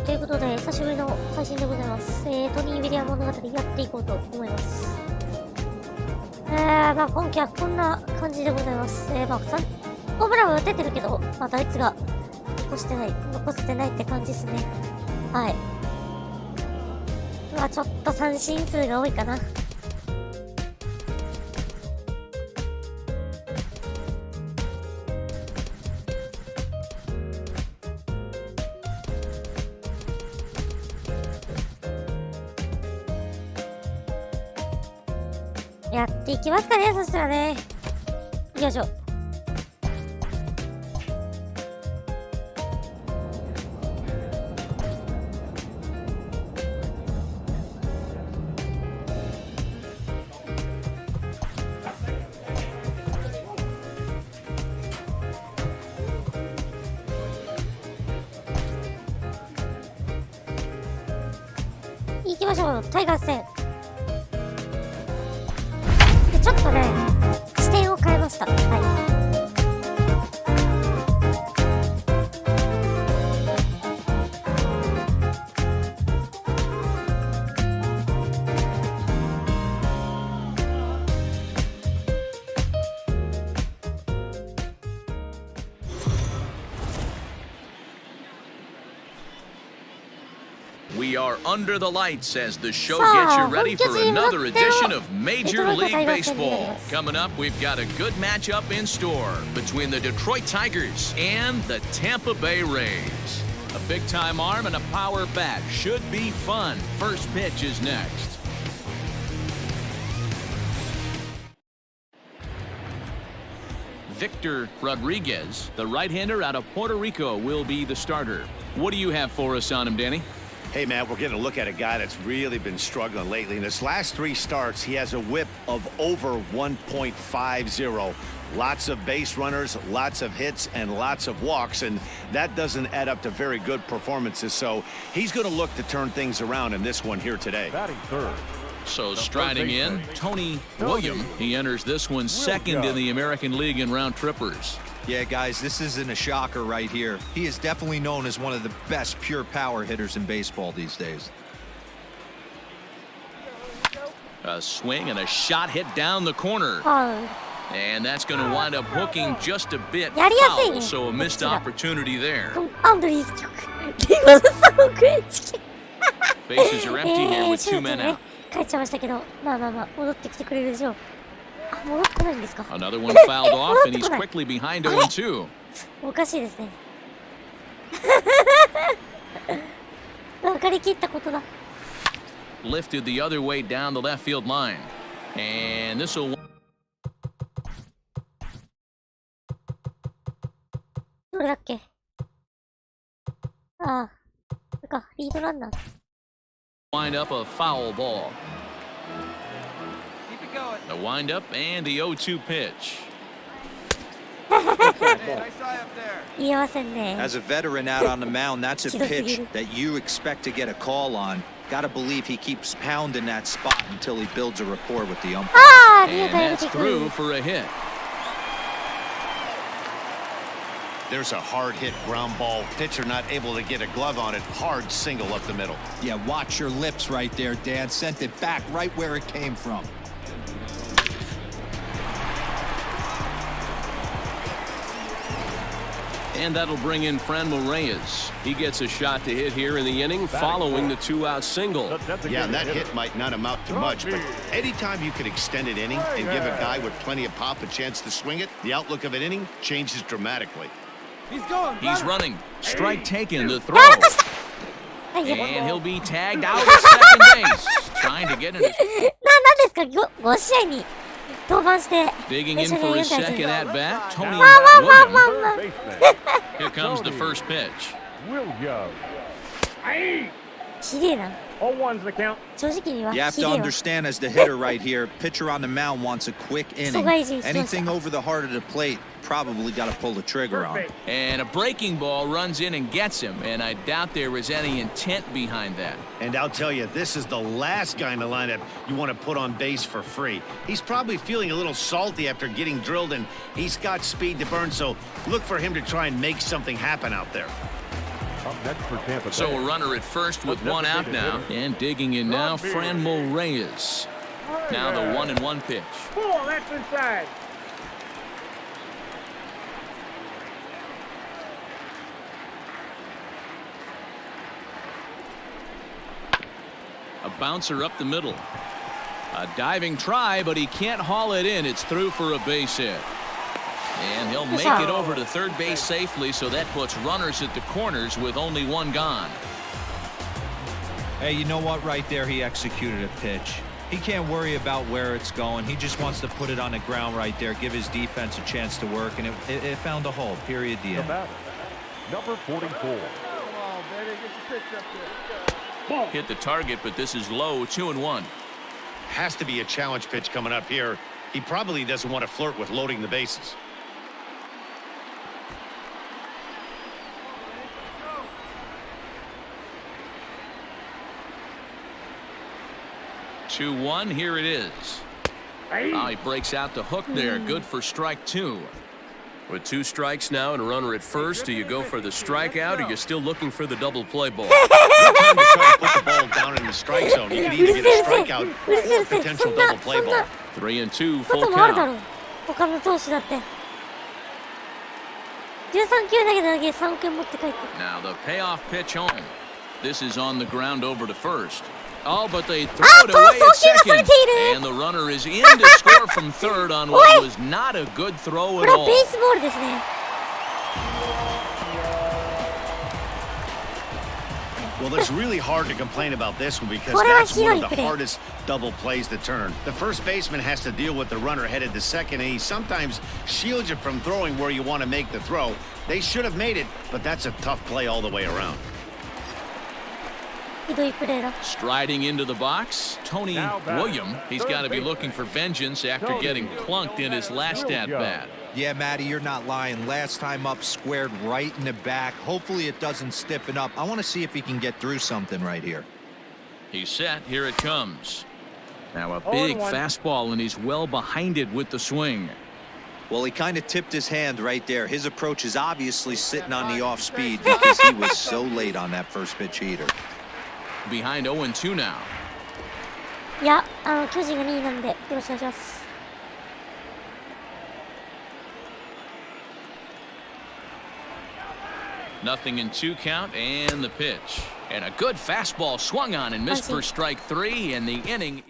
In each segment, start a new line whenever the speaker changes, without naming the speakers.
ということで、久しぶりの配信でございます。トニー・ウィリアム物語やっていこうと思います。まあ今季はこんな感じでございます。まあ、ホームランは打ててるけど、まあ打率が残せてないって感じですね。はい。まあちょっと三振数が多いかな。やっていきますかね、そしたらね。よいしょ。行きましょう、タイガース戦。ちょっとね、視点を変えました。はい。
We are under the lights as the show gets you ready for another edition of Major League Baseball. Coming up, we've got a good matchup in store between the Detroit Tigers and the Tampa Bay Rays. A big-time arm and a power bat should be fun. First pitch is next. Victor Rodriguez, the right-hander out of Puerto Rico, will be the starter. What do you have for us on him, Danny?
Hey, man, we're getting a look at a guy that's really been struggling lately. In his last 3 starts, he has a whip of over 1.50. Lots of base runners, lots of hits, and lots of walks, and that doesn't add up to very good performances. So he's going to look to turn things around in this one here today.
Batting third.
So striding in, Tony William. He enters this one second in the American League in round trippers.
Yeah, guys, this isn't a shocker right here. He is definitely known as one of the best pure power hitters in baseball these days.
A swing and a shot hit down the corner. And that's going to wind up hooking just a bit foul, so a missed opportunity there. Bases are empty here with 2 men out.
帰っちゃいましたけど、まあ戻ってきてくれるでしょう。あ、戻ってこないんですか。
Another one fouled off, and he's quickly behind 0-2.
おかしいですね。分かりきったことだ。
Lifted the other way down the left field line, and this will.
どれだっけ。ああ、これか、リードランナー。
Wind up a foul ball. The windup and the 0-2 pitch.
As a veteran out on the mound, that's a pitch that you expect to get a call on. Gotta believe he keeps pounding that spot until he builds a rapport with the umpire.
And that's through for a hit.
There's a hard hit ground ball. Pitcher not able to get a glove on it. Hard single up the middle.
Yeah, watch your lips right there, Dan. Sent it back right where it came from.
And that'll bring in Franmil Reyes. He gets a shot to hit here in the inning following the 2-out single.
Yeah, and that hit might not amount to much, but anytime you can extend an inning and give a guy with plenty of pop a chance to swing it, the outlook of an inning changes dramatically.
He's running. Strike taken, the throw. And he'll be tagged out at second base. Trying to get into... Digging in for his second at bat, Tony William. Here comes the first pitch.
All one's the count.
You have to understand, as the hitter right here, pitcher on the mound wants a quick inning. Anything over the heart of the plate, probably got to pull the trigger on.
And a breaking ball runs in and gets him, and I doubt there was any intent behind that.
And I'll tell you, this is the last guy in the lineup you want to put on base for free. He's probably feeling a little salty after getting drilled, and he's got speed to burn, so look for him to try and make something happen out there.
next for Tampa Bay.
So a runner at first with one out now. And digging in now, Franmil Reyes. Now the 1-1 pitch.
Ball, that's inside.
A bouncer up the middle. A diving try, but he can't haul it in. It's through for a base hit. And he'll make it over to third base safely, so that puts runners at the corners with only one gone.
Hey, you know what? Right there, he executed a pitch. He can't worry about where it's going. He just wants to put it on the ground right there, give his defense a chance to work, and it found a hole. Period. The end.
Number 44.
Hit the target, but this is low, 2-1.
Has to be a challenge pitch coming up here. He probably doesn't want to flirt with loading the bases.
Two one, here it is. Oh, he breaks out the hook there. Good for strike two.
With two strikes now and a runner at first, do you go for the strikeout or you're still looking for the double play ball?
Good time to try to put the ball down in the strike zone. You can either get a strikeout or a potential double play ball.
3-2,
こ
full
ともあるだろ
count.
う。他の投手だって。13球投げただけで3点持って帰って。
Now the payoff pitch home. This is on the ground over to first. Oh, but they throw it
投
away
送
at
球がされ
second.
ている。
And the runner is in to score from third on what was not a good throw
こ
at
れは
all.
ベースボールですね。
Well, it's really hard to complain about this one because
これは
that's one
広
of
い
the
プレー。
hardest double plays to turn. The first baseman has to deal with the runner headed to second, and he sometimes shields you from throwing where you want to make the throw. They should have made it, but that's a tough play all the way around.
ひどいプレーだ。
Striding into the box, Tony William. He's got to be looking for vengeance after getting plunked in his last at-bat.
Yeah, Matty, you're not lying. Last time up, squared right in the back. Hopefully it doesn't stiffen up. I want to see if he can get through something right here.
He's set. Here it comes. Now a big fastball, and he's well behind it with the swing.
Well, he kind of tipped his hand right there. His approach is obviously sitting on the off speed because he was so late on that first pitch heater.
Behind 0-2 now.
いや、巨人が2位なんで、よろしくお願いします。
Nothing in 2 count, and the pitch. And a good fastball swung on and missed for strike 3, and the inning.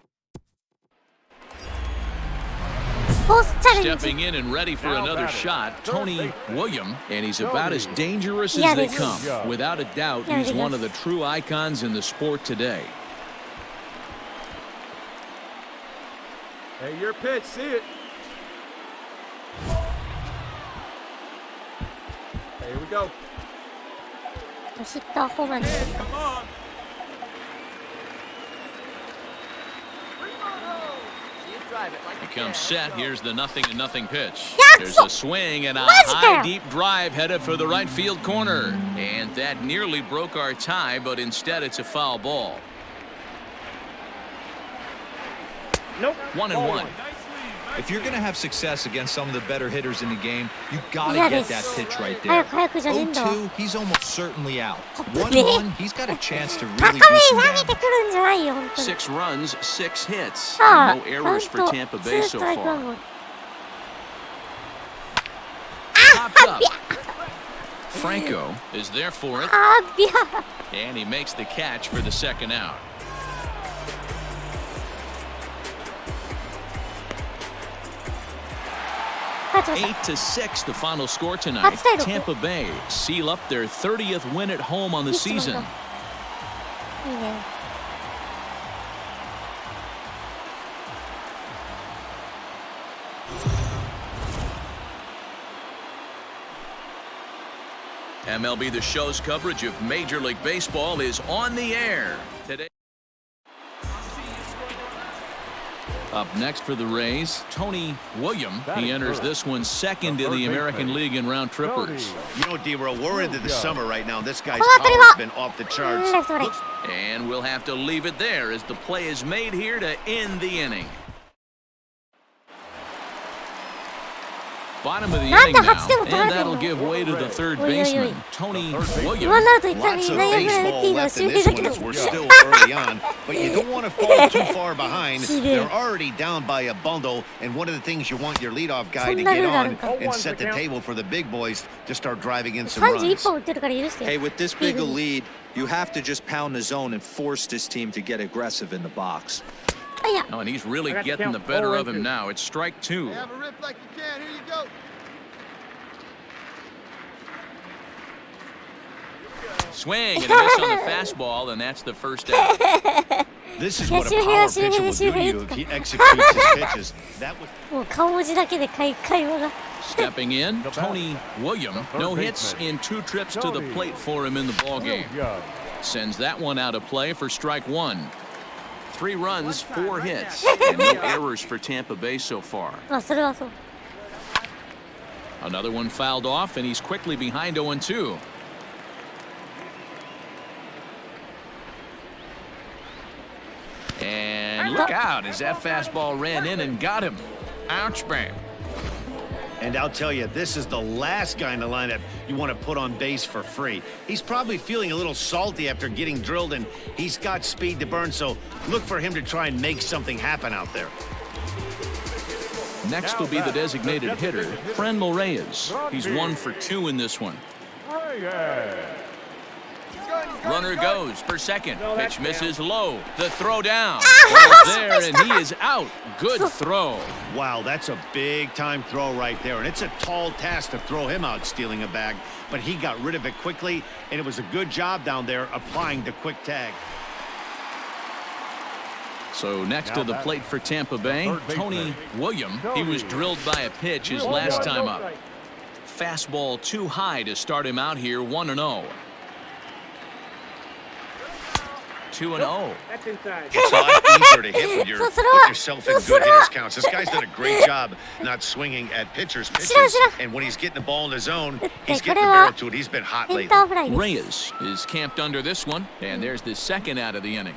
フォースチャレンジ。
Stepping in and ready for another shot, Tony William, and he's about as dangerous as they come. Without a doubt, he's one of the true icons in the sport today.
Hey, your pitch, see it. Here we go.
ヒッターホームランです。
He comes set. Here's the 0-0 pitch.
Yeah,
There's
so-
a swing and a
Magic
high,
there.
deep drive headed for the right field corner. And that nearly broke our tie, but instead it's a foul ball.
Nope.
1-1.
If you're going to have success against some of the better hitters in the game, you got to
Yeah,
get
this-
that pitch right
早
there.
く早くじゃねえんだ。
0-2, he's almost certainly out.
危ねえ。
1-1, he's got a chance to
高
really
め
do some
投げて
damage.
くるんじゃないよ、本当に。
6 runs, 6 hits.
さあ、
No
カウ
errors
ン
for
ト
Tampa
2
Bay
ス
so
トライクワン
far.
ボール。
Popped up. Franco is there for it,
あーびゃ
and he makes the catch for the second out.
That's
8-6, the final score tonight.
That's tight.
Tampa Bay seal up their 30th win at home on the season.
いいね。
MLB The Show's coverage of Major League Baseball is on the air today. Up next for the Rays, Tony William. He enters this one second in the American League in round trippers.
You know, D-Row, we're into the summer right now. This guy's
Oh,
power's been off the charts.
Left, right.
Looks
And we'll have to leave it there as the play is made here to end the inning. Bottom of the
なん
inning
で
now,
8でも取ら
and
れてん
that'll
の
give way to the third
おいおいおい
baseman, Tony
ワ
Williams.
ンダーと言ったの
Lots
に
of
内野フライ打ってい
baseball
いのは
left
周
in
平
this
だ
one
けど
as we're still early on, but you don't want to fall too far behind. They're already down by a bundle, and one of the things you want your leadoff guy to get on and set the table for the big boys to start driving in some
31
runs.
本打ってるから許してよ
Hey, with this big a lead, you have to just pound the zone and force this team to get aggressive in the box.
あいや
Oh, and he's really getting the better of him now. It's strike two.
Have a rip like you can. Here you go.
Swing and a miss on the fastball, and that's the first out.
This is what a power pitcher will do to you if he executes his pitches. That was
もう顔文字だけで会話が
Stepping in, Tony Williams. No hits in 2 trips to the plate for him in the ballgame. Sends that one out of play for strike one. 3 runs, 4 hits, and no errors for Tampa Bay so far.
まあそれはそう
Another one fouled off, and he's quickly behind 0-2. And look out as that fastball ran in and got him. Ouch, bang.
And I'll tell you, this is the last guy in the lineup you want to put on base for free. He's probably feeling a little salty after getting drilled, and he's got speed to burn, so look for him to try and make something happen out there.
Next will be the designated hitter, Frenmel Reyes. He's 1 for 2 in this one. Runner goes for second. Pitch misses low. The throw down. Ball's there, and he is out. Good throw.
Wow, that's a big-time throw right there, and it's a tall task to throw him out stealing a bag, but he got rid of it quickly, and it was a good job down there applying the quick tag.
So next to the plate for Tampa Bay, Tony Williams. He was drilled by a pitch his last time up. Fastball too high to start him out here, 1-0. 2-0.
That's inside.
It's a lot easier to hit when you're put yourself in good hitters counts. This guy's done a great job not swinging at pitchers' pitches, and when he's getting the ball in the zone, he's getting the barrel to it. He's been hot
セン
lately.
ターフライです
Reyes is camped under this one, and there's the second out of the inning.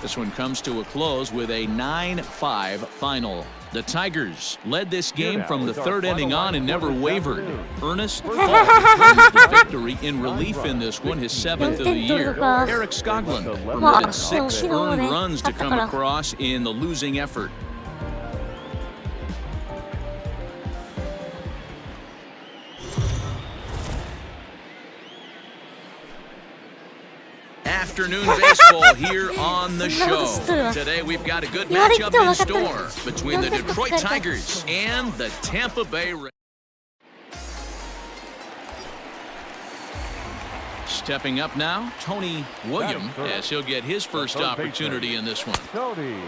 This one comes to a close with a 9-5 final. The Tigers led this game from the 3rd inning on and never wavered. Ernest Fall earns the victory in relief in this one, his 7th of the year. Eric Skoglund permitted 6 earned runs to come across in the losing effort. Afternoon baseball here on the show. Today we've got a good matchup in store between the Detroit Tigers and the Tampa Bay Rays. Stepping up now, Tony Williams, as he'll get his first opportunity in this one.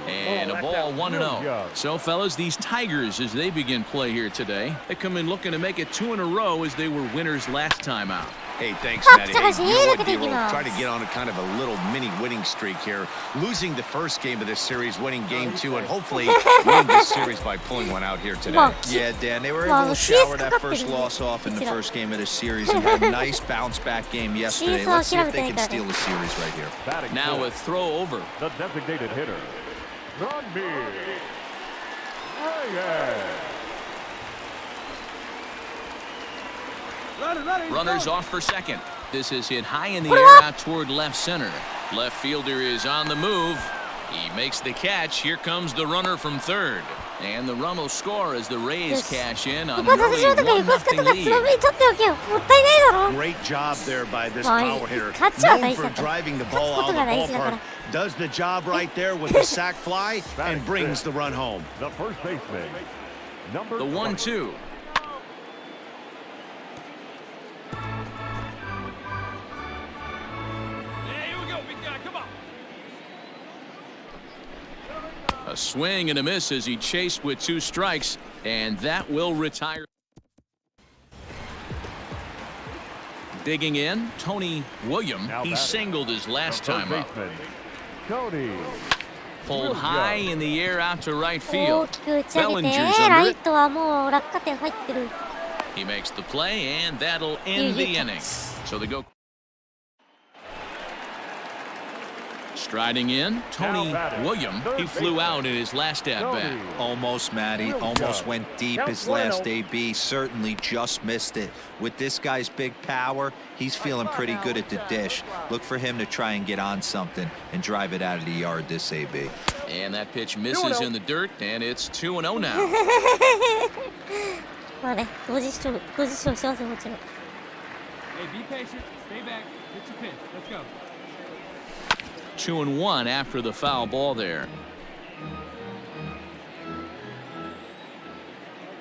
And a ball 1-0. So, fellas, these Tigers, as they begin play here today, they come in looking to make it 2 in a row as they were winners last time out.
Hey, thanks, Matty. Hey, you know what, D-Roll? Try to get on a kind of a little mini winning streak here. Losing the first game of this series, winning game 2, and hopefully winning this series by pulling one out here today.
Yeah, Dan, they were able to shower that first loss off in the first game of this series and had a nice bounce-back game yesterday. Let's see if they can steal the series right here.
Now a throw over.
The designated hitter, Reyes.
Runners off for second. This is hit high in the air out toward left center. Left fielder is on the move. He makes the catch. Here comes the runner from third. And the run will score as the Rays cash in on an early 1-0 lead.
Great job there by this power hitter. Known for driving the ball out of the ballpark. Does the job right there with the sac fly and brings the run home.
The first baseman, number
The 1-2. A swing and a miss as he chased with 2 strikes, and that will retire. Digging in, Tony Williams. He singled his last time up.
Cody.
Pulled high in the air out to right
大
field.
きく打ち上げて
Bellinger's under
ライ
it.
トはもう落下点入ってる
He makes the play, and that'll end the inning. So they go. Striding in, Tony William. He flew out in his last at-bat.
Almost, Matty. Almost went deep his last AB. Certainly just missed it. With this guy's big power, he's feeling pretty good at the dish. Look for him to try and get on something and drive it out of the yard this AB.
And that pitch misses in the dirt, and it's 2-0 now.
まあね、同時視聴しますよ、もちろん。
Hey, be patient. Stay back. Get your pitch. Let's go.
2-1 after the foul ball there.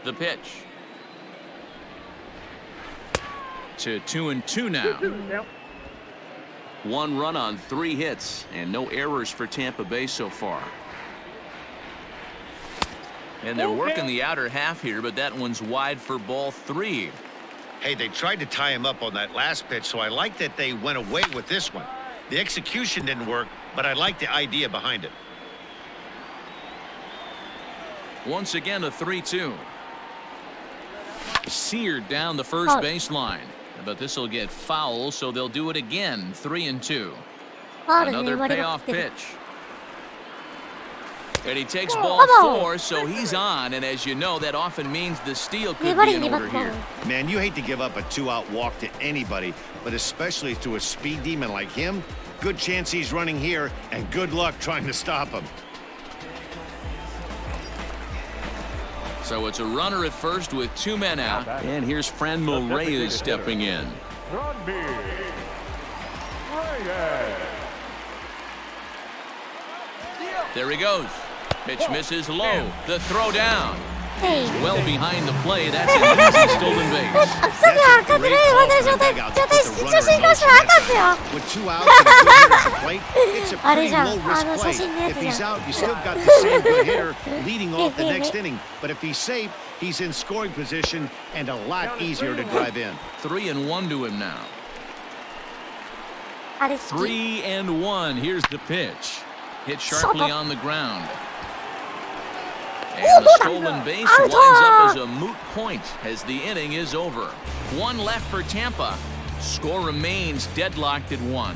The pitch. To 2-2 now. 1 run on 3 hits, and no errors for Tampa Bay so far. And they're working the outer half here, but that one's wide for ball 3.
Hey, they tried to tie him up on that last pitch, so I like that they went away with this one. The execution didn't work, but I like the idea behind it.
Once again, a 3-2. Seared down the first baseline. But this will get foul, so they'll do it again. 3-2. Another payoff pitch. And he takes ball 4, so he's on. And as you know, that often means the steal could be in order here.
Man, you hate to give up a 2-out walk to anybody, but especially to a speed demon like him. Good chance he's running here, and good luck trying to stop him.
So it's a runner at first with 2 men out. And here's Franmil Reyes stepping in. There he goes. Pitch misses low. The throw down. Well behind the play. That's an easy stolen base.
With 2 outs and a good hitter at the plate, it's a pretty low-risk play. If he's out, you still got the same good hitter leading off the next inning. But if he's safe, he's in scoring position and a lot easier to drive in.
3-1 to him now. 3-1. Here's the pitch. Hit sharply on the ground. And the stolen base winds up as a moot point as the inning is over. 1 left for Tampa. Score remains deadlocked at 1.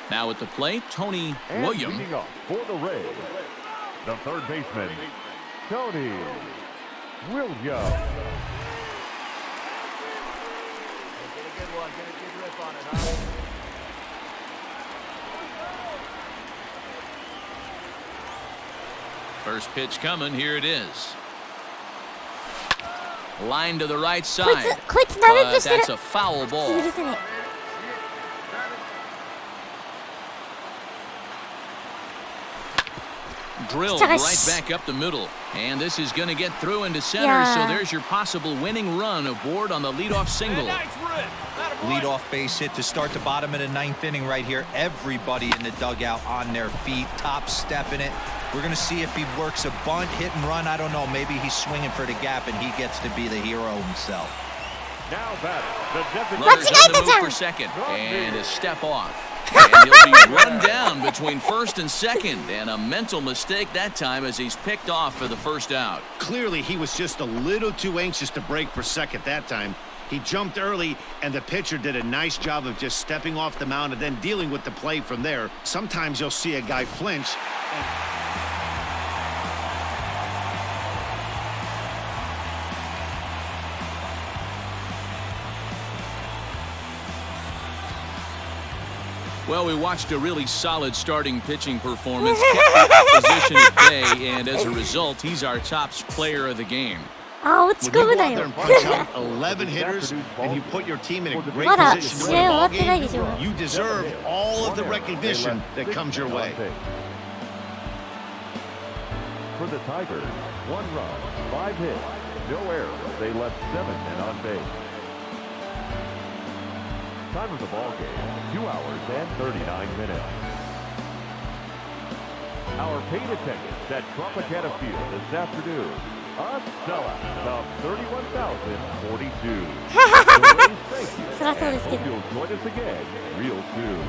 Now at the plate, Tony William.
Leading up for the Rays, the third baseman, Tony William.
First pitch coming, here it is. Line to the right side. But that's a foul ball. Drilled right back up the middle. And this is going to get through into center, so there's your possible winning run aboard on the leadoff single.
Leadoff base hit to start the bottom of the 9th inning right here. Everybody in the dugout on their feet, top stepping it. We're going to see if he works a bunt, hit and run. I don't know. Maybe he's swinging for the gap and he gets to be the hero himself.
Now back, the
Runner's on the move for second, and a step off. And he'll be run down between first and second, and a mental mistake that time as he's picked off for the first out.
Clearly, he was just a little too anxious to break for second that time. He jumped early, and the pitcher did a nice job of just stepping off the mound and then dealing with the play from there. Sometimes you'll see a guy flinch.
Well, we watched a really solid starting pitching performance, kept the opposition at bay, and as a result, he's our top player of the game.
When you go out there and punch out 11 hitters and you put your team in a great position to win a ball game, you deserve all of the recognition that comes your way.
For the Tigers, 1 run, 5 hits, no errors. They left 7 men on base. Time of the ball game, 2 hours and 39 minutes. Our paid attendance at Tropicana Field this afternoon, a sellout of 31,042. Thank you. And hope you'll join us again real soon.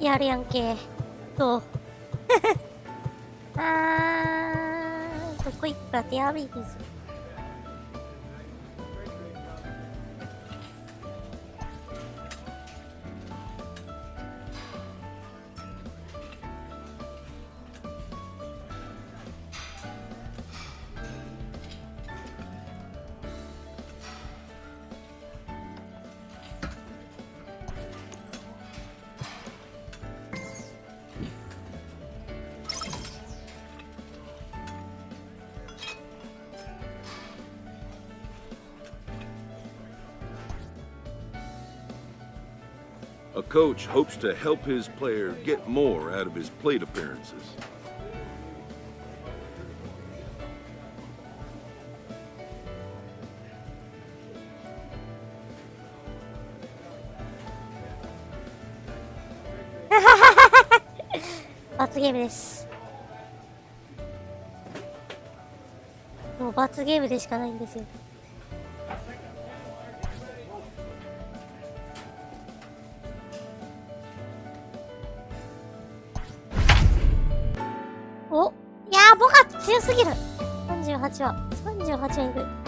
やるやんけ。どうどこ行くかってやべえです。
A coach hopes to help his player get more out of his plate appearances.
Vtuber 罰ゲームです。もう罰ゲームでしかないんですよ。お、いやー、ボカ強すぎる。38はいく。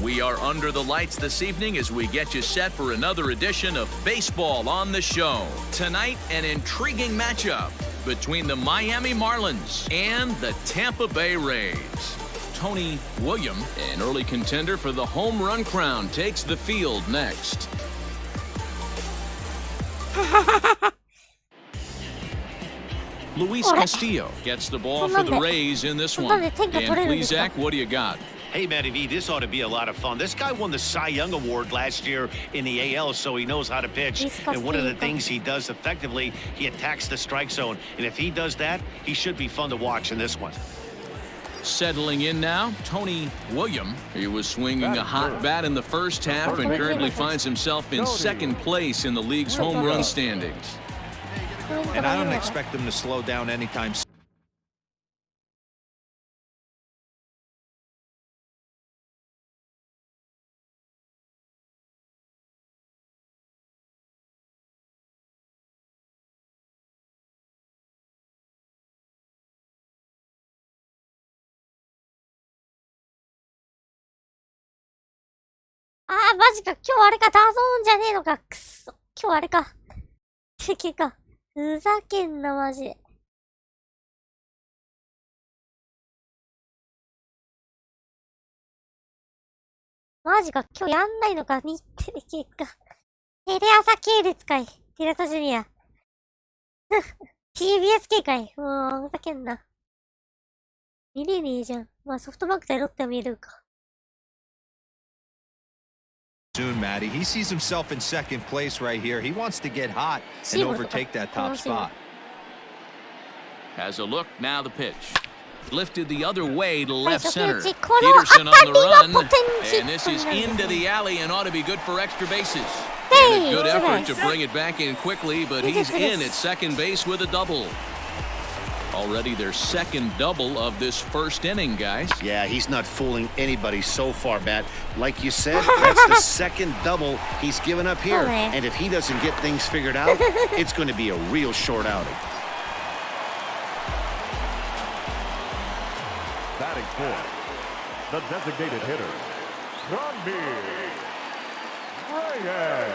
We are under the lights this evening as we get you set for another edition of Baseball on the Show. Tonight, an intriguing matchup between the Miami Marlins and the Tampa Bay Rays. Tony William, an early contender for the home run crown, takes the field next. Luis Castillo gets the ball for the Rays in this one. And please, Zach, what do you got?
Hey, Matty V, this ought to be a lot of fun. This guy won the Cy Young Award last year in the AL, so he knows how to pitch. And one of the things he does effectively, he attacks the strike zone. And if he does that, he should be fun to watch in this one.
Settling in now, Tony William. He was swinging a hot bat in the first half and currently finds himself in second place in the league's home run standings.
And I don't expect him to slow down anytime soon.
Ah, マジか。今日あれか。ダゾーンじゃねえのか。くっそ。今日あれか。敵か。ふざけんな、マジで。マジか。今日やんないのか。日テレ系か。テレ朝系列かい。テレ朝ジュニア。TBS 系かい。もう、ふざけんな。見れねえじゃん。まあ、ソフトバンク対ロッテは見えるか。
Soon, Matty. He sees himself in second place right here. He wants to get hot and overtake that top spot.
Has a look, now the pitch. Lifted the other way to left
Right,
center.
so
Peterson on the run.
potential.
And this is into the alley and ought to be good for extra bases.
Hey,
And a good effort
nice.
to bring it back in quickly, but he's in at second base with a double. Already their second double of this first inning, guys.
Yeah, he's not fooling anybody so far, Matt. Like you said, that's the second double he's given up here. And if he doesn't get things figured out, it's going to be a real short outing.
Batting fourth, the designated hitter, Ryan.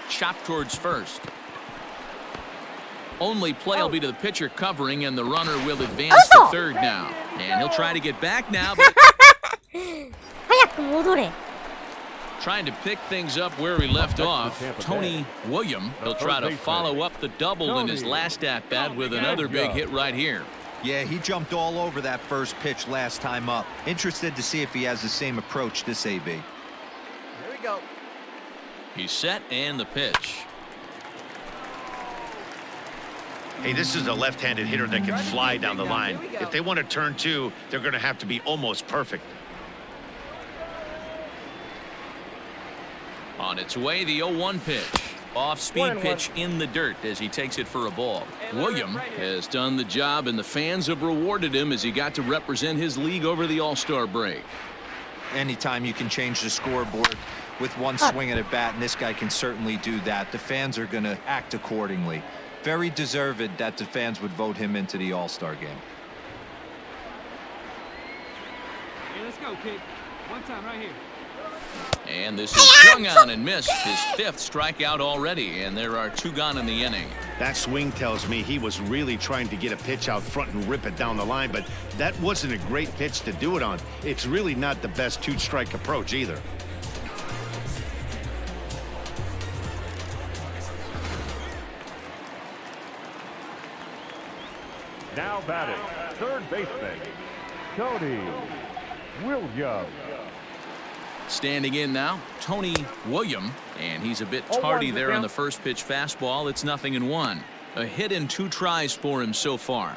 Chop towards first. Only play will be to the pitcher covering, and the runner will advance to third now. And he'll try to get back now, but
早く戻れ。
trying to pick things up where he left off. Tony William, he'll try to follow up the double in his last at-bat with another big hit right here.
Yeah, he jumped all over that first pitch last time up. Interested to see if he has the same approach this AB.
Here we go.
He's set, and the pitch.
Hey, this is a left-handed hitter that can fly down the line. If they want to turn two, they're going to have to be almost perfect.
On its way, the 0-1 pitch. Off-speed pitch in the dirt as he takes it for a ball. William has done the job, and the fans have rewarded him as he got to represent his league over the All-Star break.
Anytime you can change the scoreboard with one swing at a bat, and this guy can certainly do that, the fans are going to act accordingly. Very deserved that the fans would vote him into the All-Star game.
Hey, let's go, kid. One time right here.
And this is swung on and missed. His 5th strikeout already, and there are 2 gone in the inning.
That swing tells me he was really trying to get a pitch out front and rip it down the line, but that wasn't a great pitch to do it on. It's really not the best 2-strike approach either.
Now batting, third baseman, Tony Williams.
Standing in now, Tony William, and he's a bit tardy there on the first pitch fastball. It's 0-1. A hit in 2 tries for him so far.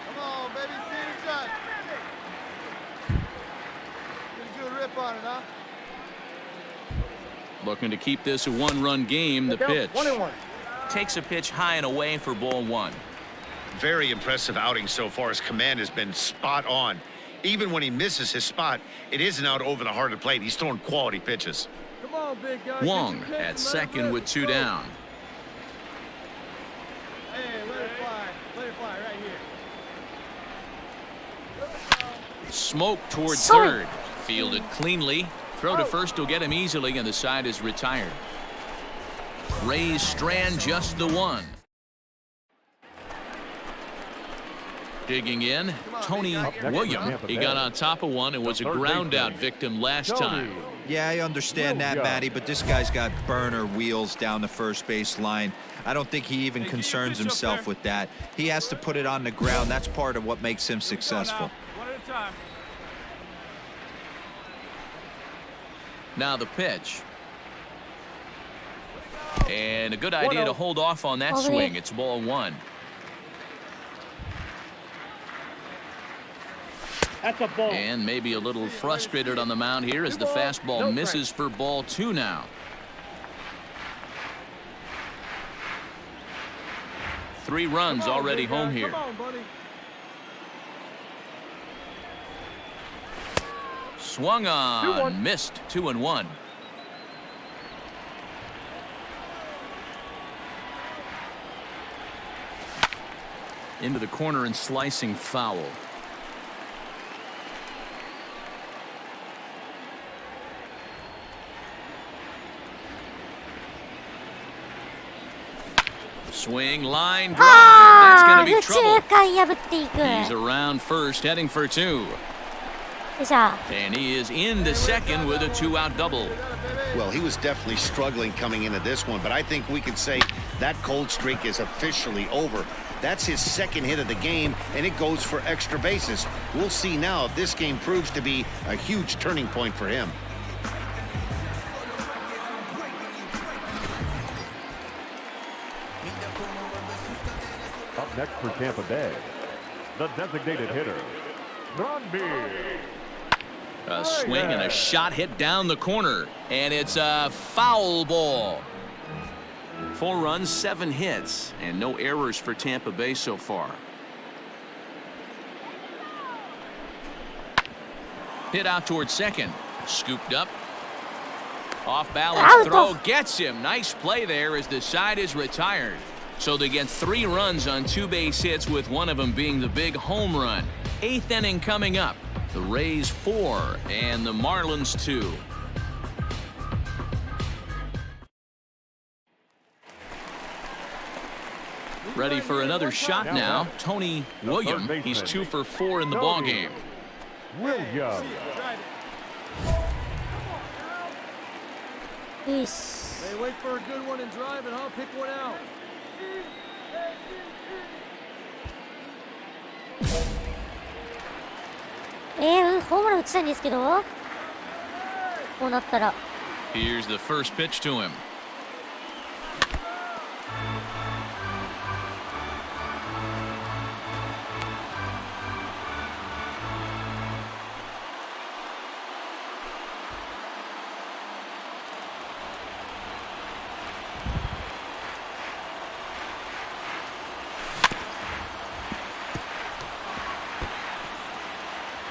Come on, baby, see the shot. Get a good rip on it, huh?
Looking to keep this a 1-run game. The pitch.
1-1.
Takes a pitch high and away for ball 1.
Very impressive outing so far. His command has been spot on. Even when he misses his spot, it isn't out over the heart of the plate. He's throwing quality pitches.
Come on, big guy.
Wong at second with 2 down.
Hey, let it fly. Let it fly right here.
Smoke toward third. Fielded cleanly. Throw to first will get him easily, and the side is retired. Rays strand just the 1. Digging in, Tony William. He got on top of one and was a ground out victim last time.
Yeah, I understand that, Matty, but this guy's got burner wheels down the first base line. I don't think he even concerns himself with that. He has to put it on the ground. That's part of what makes him successful.
One at a time.
Now the pitch. And a good idea to hold off on that swing. It's ball 1.
That's a ball.
And maybe a little frustrated on the mound here as the fastball misses for ball 2 now. Three runs already home here.
Come on, buddy.
Swung on, missed. 2-1. Into the corner and slicing foul. Swing, line, drive. That's going to be trouble. He's around first, heading for 2. And he is into second with a 2-out double.
Well, he was definitely struggling coming into this one, but I think we could say that cold streak is officially over. That's his 2nd hit of the game, and it goes for extra bases. We'll see now if this game proves to be a huge turning point for him.
Up next for Tampa Bay, the designated hitter, Brondby.
A swing and a shot hit down the corner, and it's a foul ball. 4 runs, 7 hits, and no errors for Tampa Bay so far. Hit out towards second. Scooped up. Off balance throw gets him. Nice play there as the side is retired. So they get 3 runs on 2 base hits, with one of them being the big home run. 8th inning coming up. The Rays 4 and the Marlins 2. Ready for another shot now. Tony William. He's 2 for 4 in the ballgame.
Williams.
Hey, wait for a good one and drive, and I'll pick one out.
ホームラン打ちたいんですけど、こうなったら。
Here's the first pitch to him.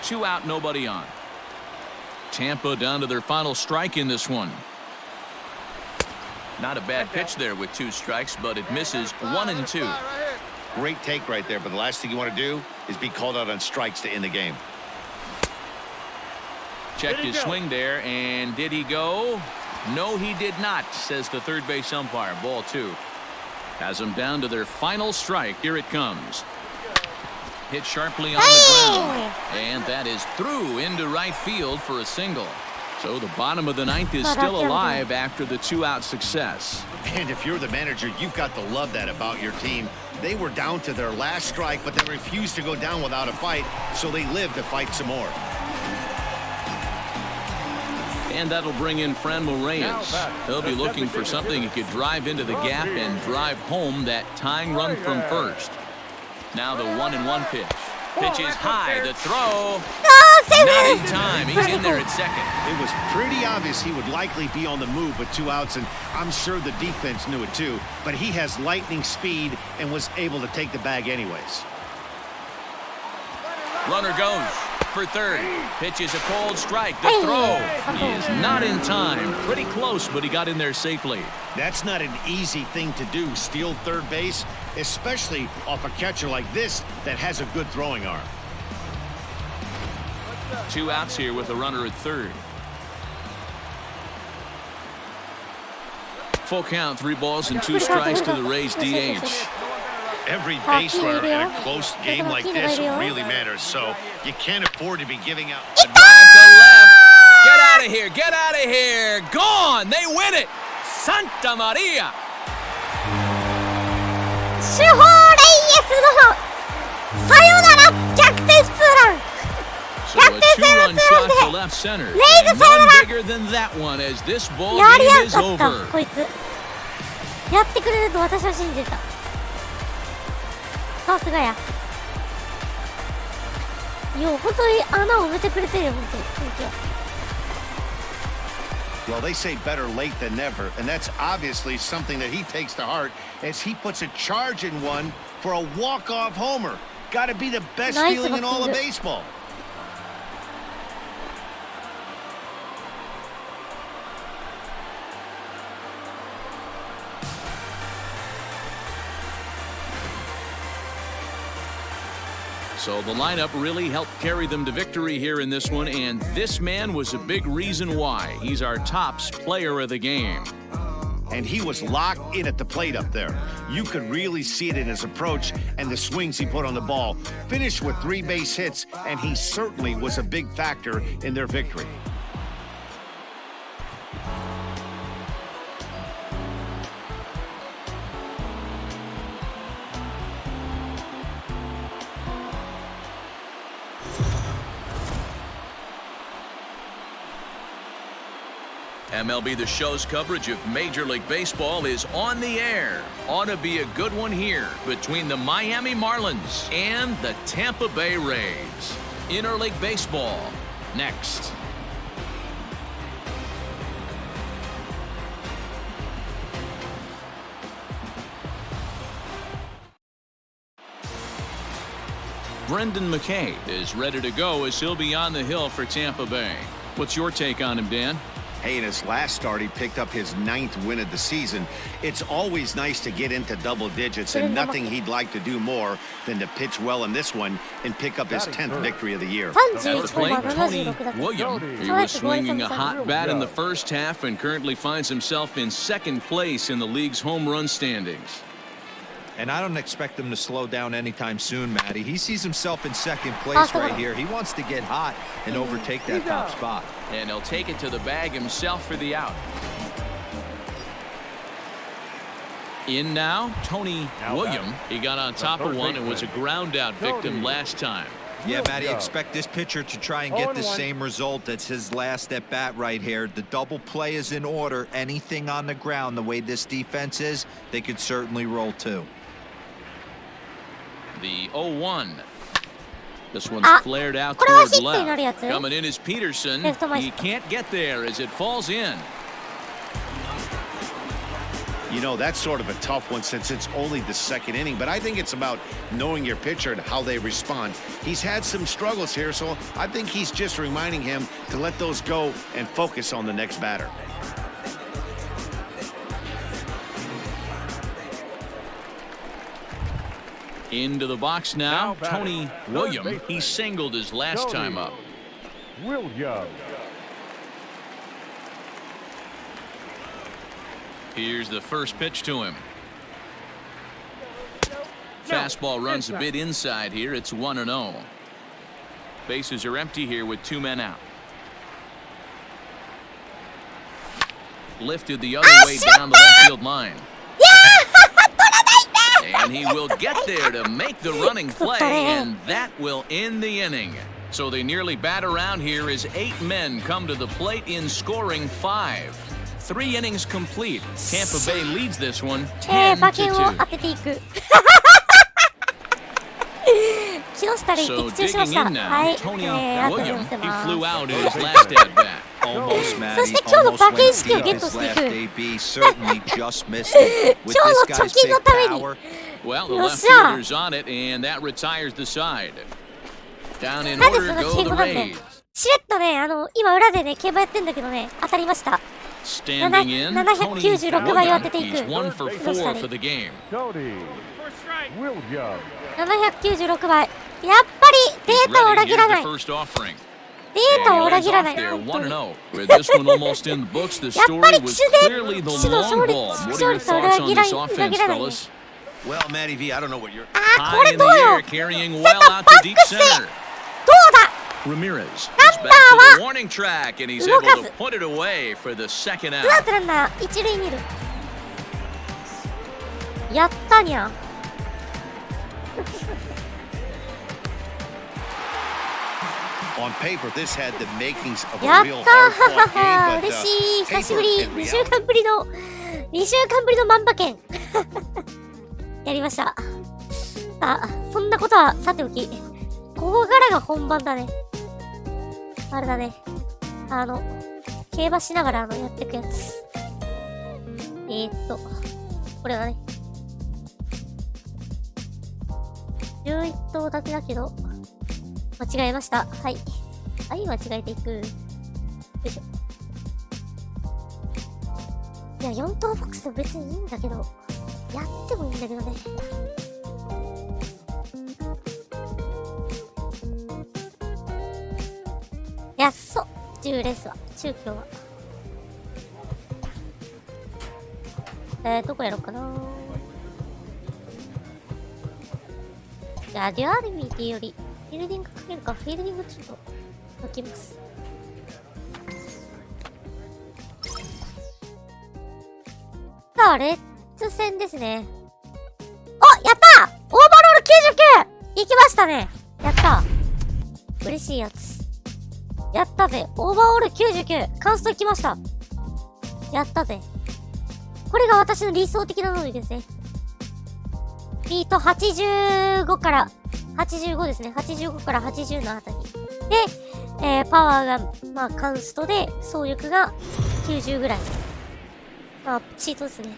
2 out, nobody on. Tampa down to their final strike in this one. Not a bad pitch there with 2 strikes, but it misses 1 and 2.
Great take right there, but the last thing you want to do is be called out on strikes to end the game.
Checked his swing there, and did he go? No, he did not, says the third base umpire. Ball 2. Has them down to their final strike. Here it comes. Hit sharply on the ground, and that is through into right field for a single. So the bottom of the 9th is still alive after the 2-out success.
And if you're the manager, you've got to love that about your team. They were down to their last strike, but they refused to go down without a fight, so they lived to fight some more.
And that'll bring in Franmil Reyes. He'll be looking for something he could drive into the gap and drive home that tying run from first. Now the 1-1 pitch. Pitch is high. The throw. Not in time. He's in there at second.
It was pretty obvious he would likely be on the move with 2 outs, and I'm sure the defense knew it too. But he has lightning speed and was able to take the bag anyways.
Runner goes for third. Pitch is a cold strike. The throw is not in time. Pretty close, but he got in there safely.
That's not an easy thing to do, steal third base, especially off a catcher like this that has a good throwing arm.
2 outs here with a runner at third. Full count, 3 balls and 2 strikes to the Rays DH.
Every base runner in a close game like this really matters, so you can't afford to be giving out.
The drive to left. Get out of here. Get out of here. Gone. They win it. Santa Maria.
主砲レイエスのさよなら逆転ツーラン
So a 2-run shot to left center. And none bigger than that one as this ball
やり
game
や
is
がった
over.
こいつやってくれると私は信じてたさすがやよ本当に穴を埋めてくれてるよ本当に
Well, they say better late than never, and that's obviously something that he takes to heart as he puts a charge in one for a walk-off homer. Got to be the best feeling in all of baseball.
So the lineup really helped carry them to victory here in this one, and this man was a big reason why. He's our tops player of the game.
And he was locked in at the plate up there. You could really see it in his approach and the swings he put on the ball. Finished with 3 base hits, and he certainly was a big factor in their victory.
MLB The Show's coverage of Major League Baseball is on the air. Ought to be a good one here between the Miami Marlins and the Tampa Bay Rays. Interleague Baseball, next. Brendan McKay is ready to go as he'll be on the hill for Tampa Bay. What's your take on him, Dan?
Hey, in his last start, he picked up his 9th win of the season. It's always nice to get into double digits, and nothing he'd like to do more than to pitch well in this one and pick up his 10th victory of the year.
At the plate, Tony Williams. He was swinging a hot bat in the first half and currently finds himself in 2nd place in the league's home run standings.
And I don't expect him to slow down anytime soon, Matty. He sees himself in 2nd place right here. He wants to get hot and overtake that top spot.
And he'll take it to the bag himself for the out. In now, Tony Williams. He got on top of one and was a ground out victim last time.
Yeah, Matty, expect this pitcher to try and get the same result as his last at bat right here. The double play is in order. Anything on the ground, the way this defense is, they could certainly roll too.
The 0-1. This one's flared out toward left. Coming in is Peterson. He can't get there as it falls in.
You know, that's sort of a tough one since it's only the second inning, but I think it's about knowing your pitcher and how they respond. He's had some struggles here, so I think he's just reminding him to let those go and focus on the next batter.
Into the box now, Tony William. He singled his last time up.
William.
Here's the first pitch to him. Fastball runs a bit inside here. It's 1-0. Bases are empty here with 2 men out. Lifted the other way down the left field line. And he will get there to make the running play, and that will end the inning. So they nearly bat around here as 8 men come to the plate in scoring 5. 3 innings complete. Tampa Bay leads this one 10-2. So digging in now, Tony William. He flew out in his last at bat.
Almost, Maddie. Almost went deep in his last AB. Certainly just missed it. With this guy's big power.
Well, the left fielder's on it, and that retires the side. Down in order go the Rays.
しれっとね、今裏でね、競馬やってんだけどね、当たりました。
Standing in, Tony William. He's 1 for 4 for the game.
Tony William.
796倍。やっぱりデータを裏切らない。データを裏切らない。やっぱり騎手の勝率を裏切らない。
Well, Matty V, I don't know what you're.
あー、これどうよ。セットバックス。どうだ。
Ramirez is
ランナ
back to the
ーは
warning track, and he's
動
able
か
to
ず。
put it away for the second
ツ
out.
ーアウトランナー一塁二塁。やったにゃ。
On paper, this had the makings of
や
a
っ
real
た
hard-fought game,
ー。嬉
but
しい。久しぶ
paper
り。
in
2 週
reality.
間ぶりの万馬券。やりました。さあ、そんなことはさておき、ここからが本番だね。あれだね。競馬しながらやっていくやつ。これだね。11頭だけだけど、間違えました。はい。はい、間違えていく。よいしょ。いや、4頭ボックスでも別にいいんだけど、やってもいいんだけどね。やっそ。10レースは。中京は。どこやろうかな。じゃあ、デュアルミーっていうより、フィールディングかけるか、フィールディングちょっと、書きます。さあ、レッツ戦ですね。お、やったー！オーバーロール 99！ 行きましたね。やったー。嬉しいやつ。やったぜ。オーバーオール99。カンスト行きました。やったぜ。これが私の理想的な能力ですね。ビート85から、85ですね。85から80のあたり。で、パワーが、まあ、カンストで、走力が90ぐらい。まあ、チートですね。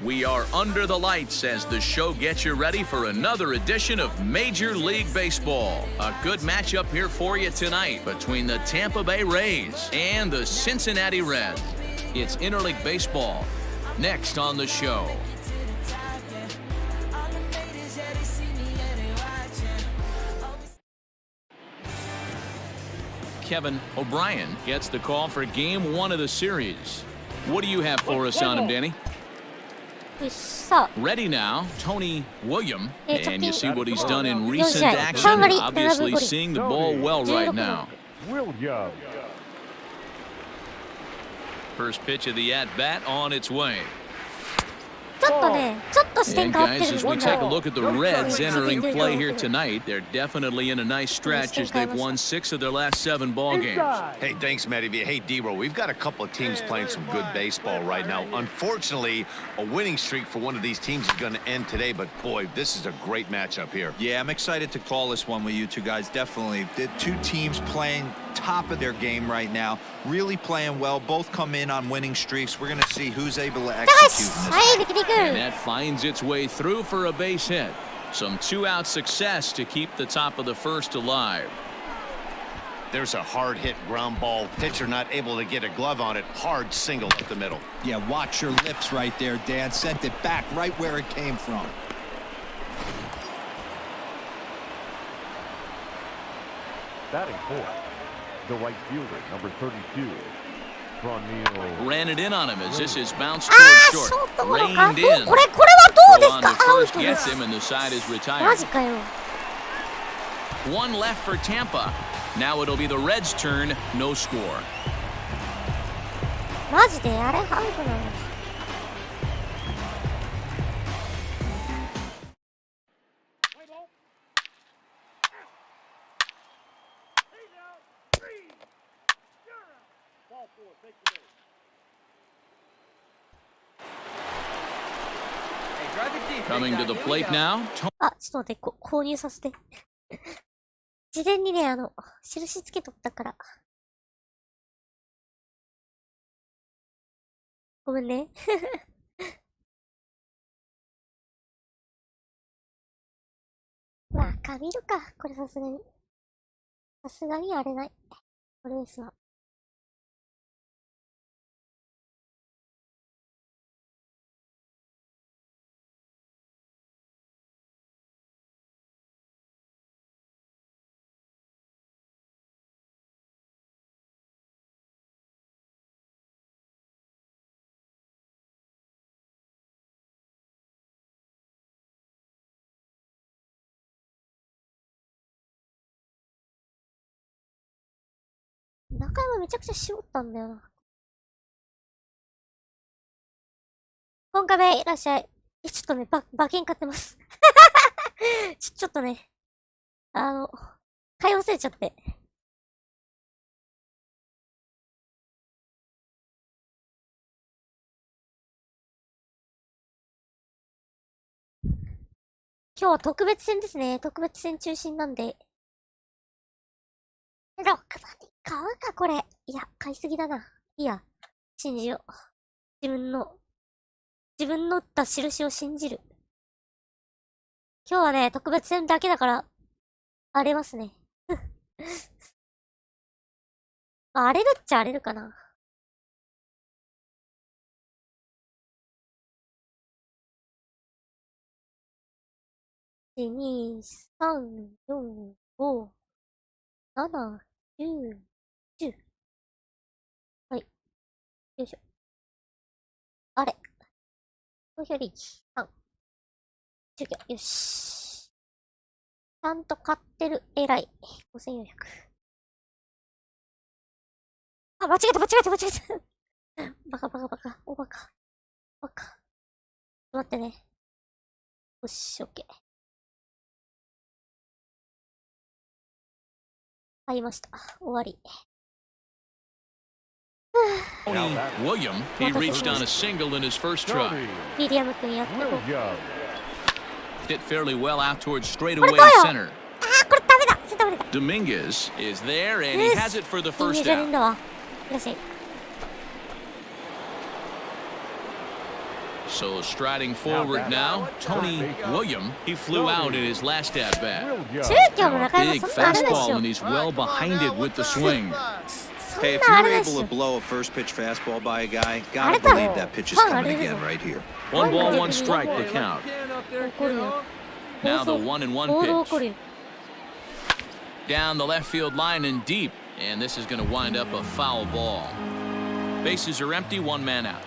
We are under the lights as the show gets you ready for another edition of Major League Baseball. A good matchup here for you tonight between the Tampa Bay Rays and the Cincinnati Reds. It's Interleague Baseball. Next on the show. Kevin O'Brien gets the call for Game 1 of the series. What do you have for us on him, Danny? Ready now, Tony William. And you see what he's done in recent action. Obviously seeing the ball well right now.
William.
First pitch of the at-bat on its way.
ちょっとね、ちょっと視点
And
変わって
guys,
る。
as we take a look at the Reds entering play here tonight, they're definitely in a nice stretch as they've won 6 of their last 7 ball games.
Hey, thanks, Matty V. Hey, D-Ro, we've got a couple of teams playing some good baseball right now. Unfortunately, a winning streak for one of these teams is going to end today, but boy, this is a great matchup here.
Yeah, I'm excited to call this one with you two guys. Definitely. The two teams playing top of their game right now, really playing well. Both come in on winning streaks. We're going to see who's able to execute in this.
And that finds its way through for a base hit. Some two-out success to keep the top of the first alive.
There's a hard hit ground ball. Pitcher not able to get a glove on it. Hard single up the middle.
Yeah, watch your lips right there, Dan. Sent it back right where it came from.
Batting fourth, the right fielder, number 32.
Ran it in on him as this is bounced towards short. Reined in.
Throw on
to first gets him and the side is retired. One left for Tampa. Now it'll be the Reds' turn. No score.
マジであれアウトなの。
Coming to the plate now.
あ、ちょっと待って、購入させて。事前にね、印つけとったから。ごめんね。まあ、かびるか。これさすがに。さすがにあれない。これですわ。中山めちゃくちゃ絞ったんだよな。今回目いらっしゃい。ちょっとね、馬券買ってます。ちょっとね、買い忘れちゃって。今日は特別戦ですね。特別戦中心なんで。6番で買うか、これ。いや、買いすぎだな。いいや。信じよう。自分の打った印を信じる。今日はね、特別戦だけだから、荒れますね。まあ、荒れるっちゃ荒れるかな。1、2、3、4、5、7、10、10。はい。よいしょ。あれ。投票リーチ。3。終了。よし。ちゃんと買ってる。偉い。5400。あ、間違えた。バカ。おバカ。バカ。待ってね。よし、オッケー。買いました。終わり。
William, he reached on a single in his first try.
ウィリアム君やってこう。
Hit fairly well out towards straightaway center.
あー、これダメだ。ダメだ。
Dominguez is there and he has it for the first down.
だわ。いらっしゃい。
So striding forward now, Tony William, he flew out in his last at bat. Big fastball and he's well behind it with the swing.
Hey, if you're able to blow a first pitch fastball by a guy, gotta believe that pitch is coming again right here.
1 ball, 1 strike to count. Now the 1-1 pitch. Down the left field line and deep, and this is going to wind up a foul ball. Bases are empty, 1 man out.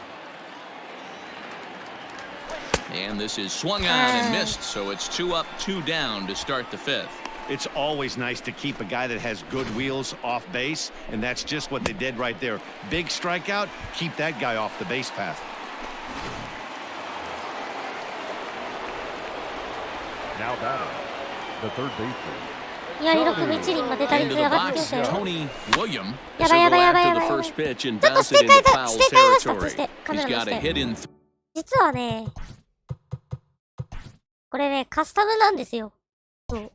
And this is swung on and missed, so it's 2 up, 2 down to start the 5th.
It's always nice to keep a guy that has good wheels off base, and that's just what they did right there. Big strikeout, keep that guy off the base path.
Now batting, the third baseman.
左6分1厘まで打率上がってきましたよ。
Tony William.
やばい。
ちょっとして替えましたとして。カメラのして。実はね、これね、カスタムなんですよ。そう。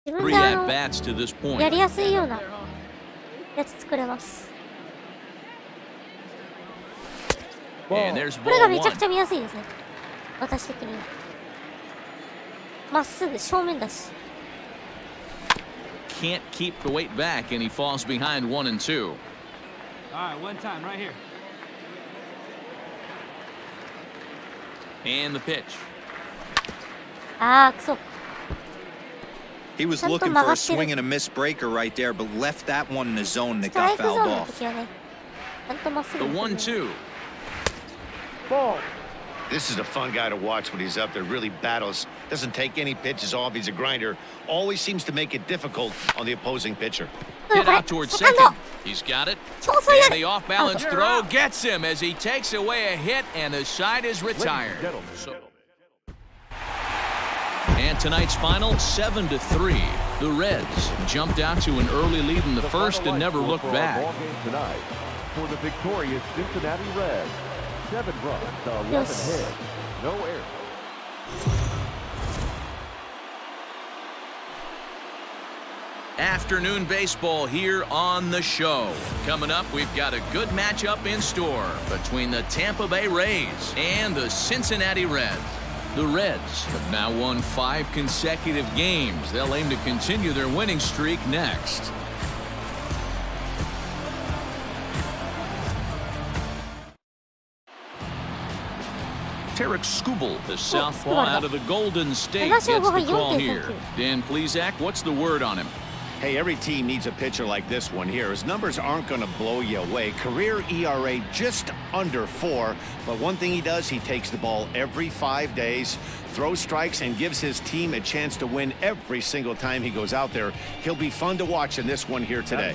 自分でやりやすいような。
やつ作れます。
And there's
これがめ
ball
ちゃく
one.
ちゃ見やすいですね。私的には。まっすぐ正面だし。
Can't keep the weight back, and he falls behind 1 and 2.
All right, one time right here.
And the pitch.
ああ、くそ。
He was
Tanto
looking for a
magaste-
swing and a miss breaker right there, but left that one in the zone
ス
that
トラ
got
イクゾー
fouled
ンの
off.
時はね、ちゃんとまっす
The
ぐに。
1-2.
Ball.
This is a fun guy to watch when he's up there. Really battles. Doesn't take any pitches off. He's a grinder. Always seems to make it difficult on the opposing pitcher.
Hit
これ
out towards
セカンド
second. He's got it.
超遅いや
And
で
the off-balance throw gets him as he takes away a hit, and the side is retired. And tonight's final, 7-3. The Reds jumped out to an early lead in the first and never looked back.
Tonight for the victorious Cincinnati Reds. 7 runs to 11
Yes.
hits. No errors.
Afternoon baseball here on the show. Coming up, we've got a good matchup in store between the Tampa Bay Rays and the Cincinnati Reds. The Reds have now won 5 consecutive games. They'll aim to continue their winning streak next. Tarek Skubal, the southpaw out of the Golden State, gets the call here. Dan Plesac, what's the word on him?
Hey, every team needs a pitcher like this one here. His numbers aren't going to blow you away. Career ERA just under 4. But one thing he does, he takes the ball every 5 days, throws strikes, and gives his team a chance to win every single time he goes out there. He'll be fun to watch in this one here today.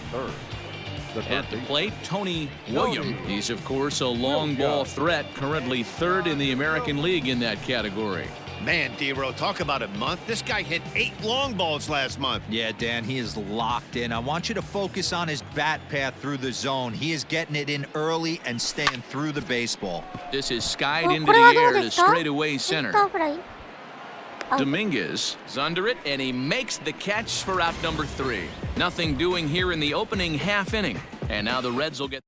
At the plate, Tony William. He's, of course, a long ball threat, currently 3rd in the American League in that category.
Man, D-Row, talk about a month. This guy hit 8 long balls last month.
Yeah, Dan, he is locked in. I want you to focus on his bat path through the zone. He is getting it in early and staying through the baseball.
This is skied
お
into
これは
the
どう
air
で
to
すか？
straightaway
セン
center.
ターフライ。
Dominguez is under it, and he makes the catch for out number 3. Nothing doing here in the opening half inning. And now the Reds will get...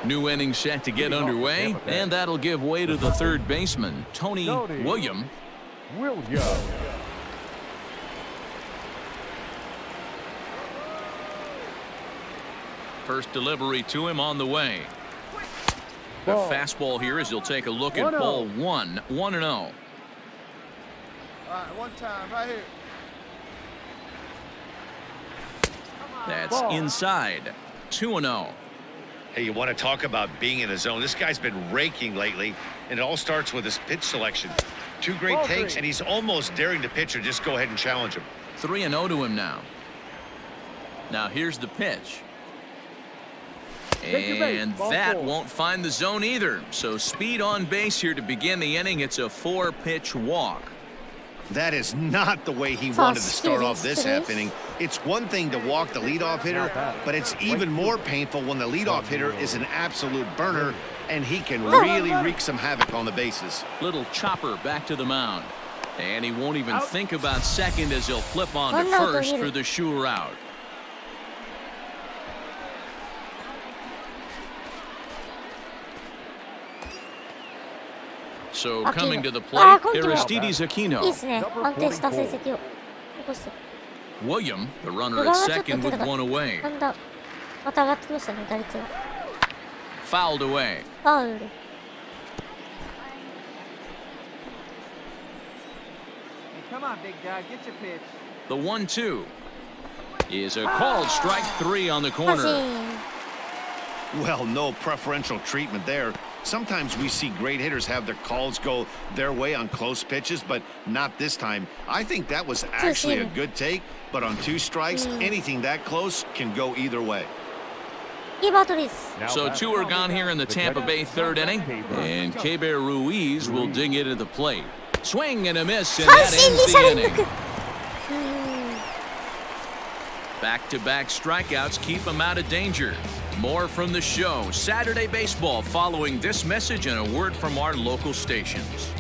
New inning set to get underway, and that'll give way to the third baseman, Tony William. First delivery to him on the way. A fastball here as he'll take a look at ball 1, 1-0.
All right, one time right here.
That's inside, 2-0.
Hey, you want to talk about being in the zone? This guy's been raking lately, and it all starts with his pitch selection. 2 great takes, and he's almost daring the pitcher just go ahead and challenge him.
3-0 to him now. Now here's the pitch. And that won't find the zone either. So speed on base here to begin the inning. It's a 4-pitch walk.
That is not the way he wanted to start off this half inning. It's one thing to walk the leadoff hitter, but it's even more painful when the leadoff hitter is an absolute burner, and he can really wreak some havoc on the bases.
Little chopper back to the mound. And he won't even think about second as he'll flip on to first for the sure out. So coming to the plate, Aristides
いい
Aquino.
ですね。安定した成績を残して。
William, the runner
裏
at
はちょっと
second
出
with
た
one
か
away.
だんだんまた上がってきましたね、打率が。
Fouled away.
ファウル。
Hey, come on, big guy, get your pitch.
The 1-2 is a called strike 3 on the
パ
corner.
シン。
Well, no preferential treatment there. Sometimes we see great hitters have their calls go their way on close pitches, but not this time. I think that was actually a good take, but on 2 strikes, anything that close can go either way.
いいバットです。
So 2 are gone here in the Tampa Bay 3rd inning, and Keber Ruiz will dig into the plate. Swing and a miss, and
三
that
振
ends
2者
the
連
inning.
続。
Back-to-back strikeouts keep him out of danger. More from the show, Saturday Baseball, following this message and a word from our local stations.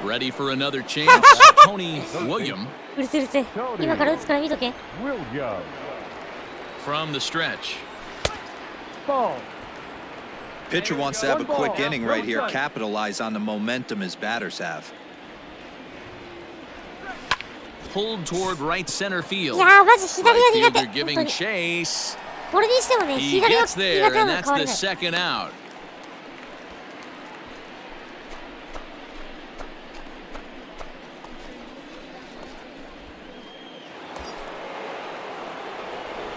Ready for another chance? Tony William
うるせうるせ。今から打つから見とけ。
Williams.
from the stretch.
Ball.
Pitcher wants to have a quick inning right here, capitalize on the momentum his batters have.
Pulled toward right center
い
field.
やー、マジ左が
Right
苦手。
fielder
本
giving
当に。
chase.
これにしてもね、
He
左が
gets
苦
there,
手な
and
の
that's
変わり
the
ない。
second out.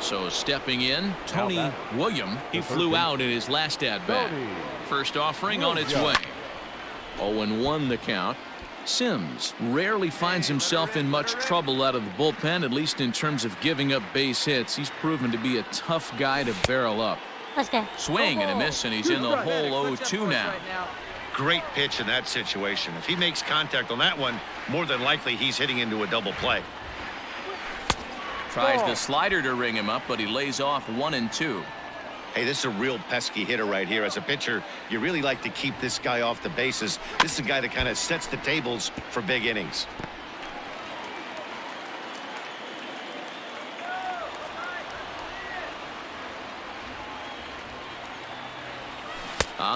So stepping in, Tony William. He flew out in his last at-bat. First offering on its way. 0-1 the count. Sims rarely finds himself in much trouble out of the bullpen, at least in terms of giving up base hits. He's proven to be a tough guy to barrel up.
確かに。
Swing and a miss, and he's in the hole 0-2 now.
Great pitch in that situation. If he makes contact on that one, more than likely he's hitting into a double play.
Tries the slider to ring him up, but he lays off 1-2.
Hey, this is a real pesky hitter right here. As a pitcher, you really like to keep this guy off the bases. This is a guy that kind of sets the tables for big innings.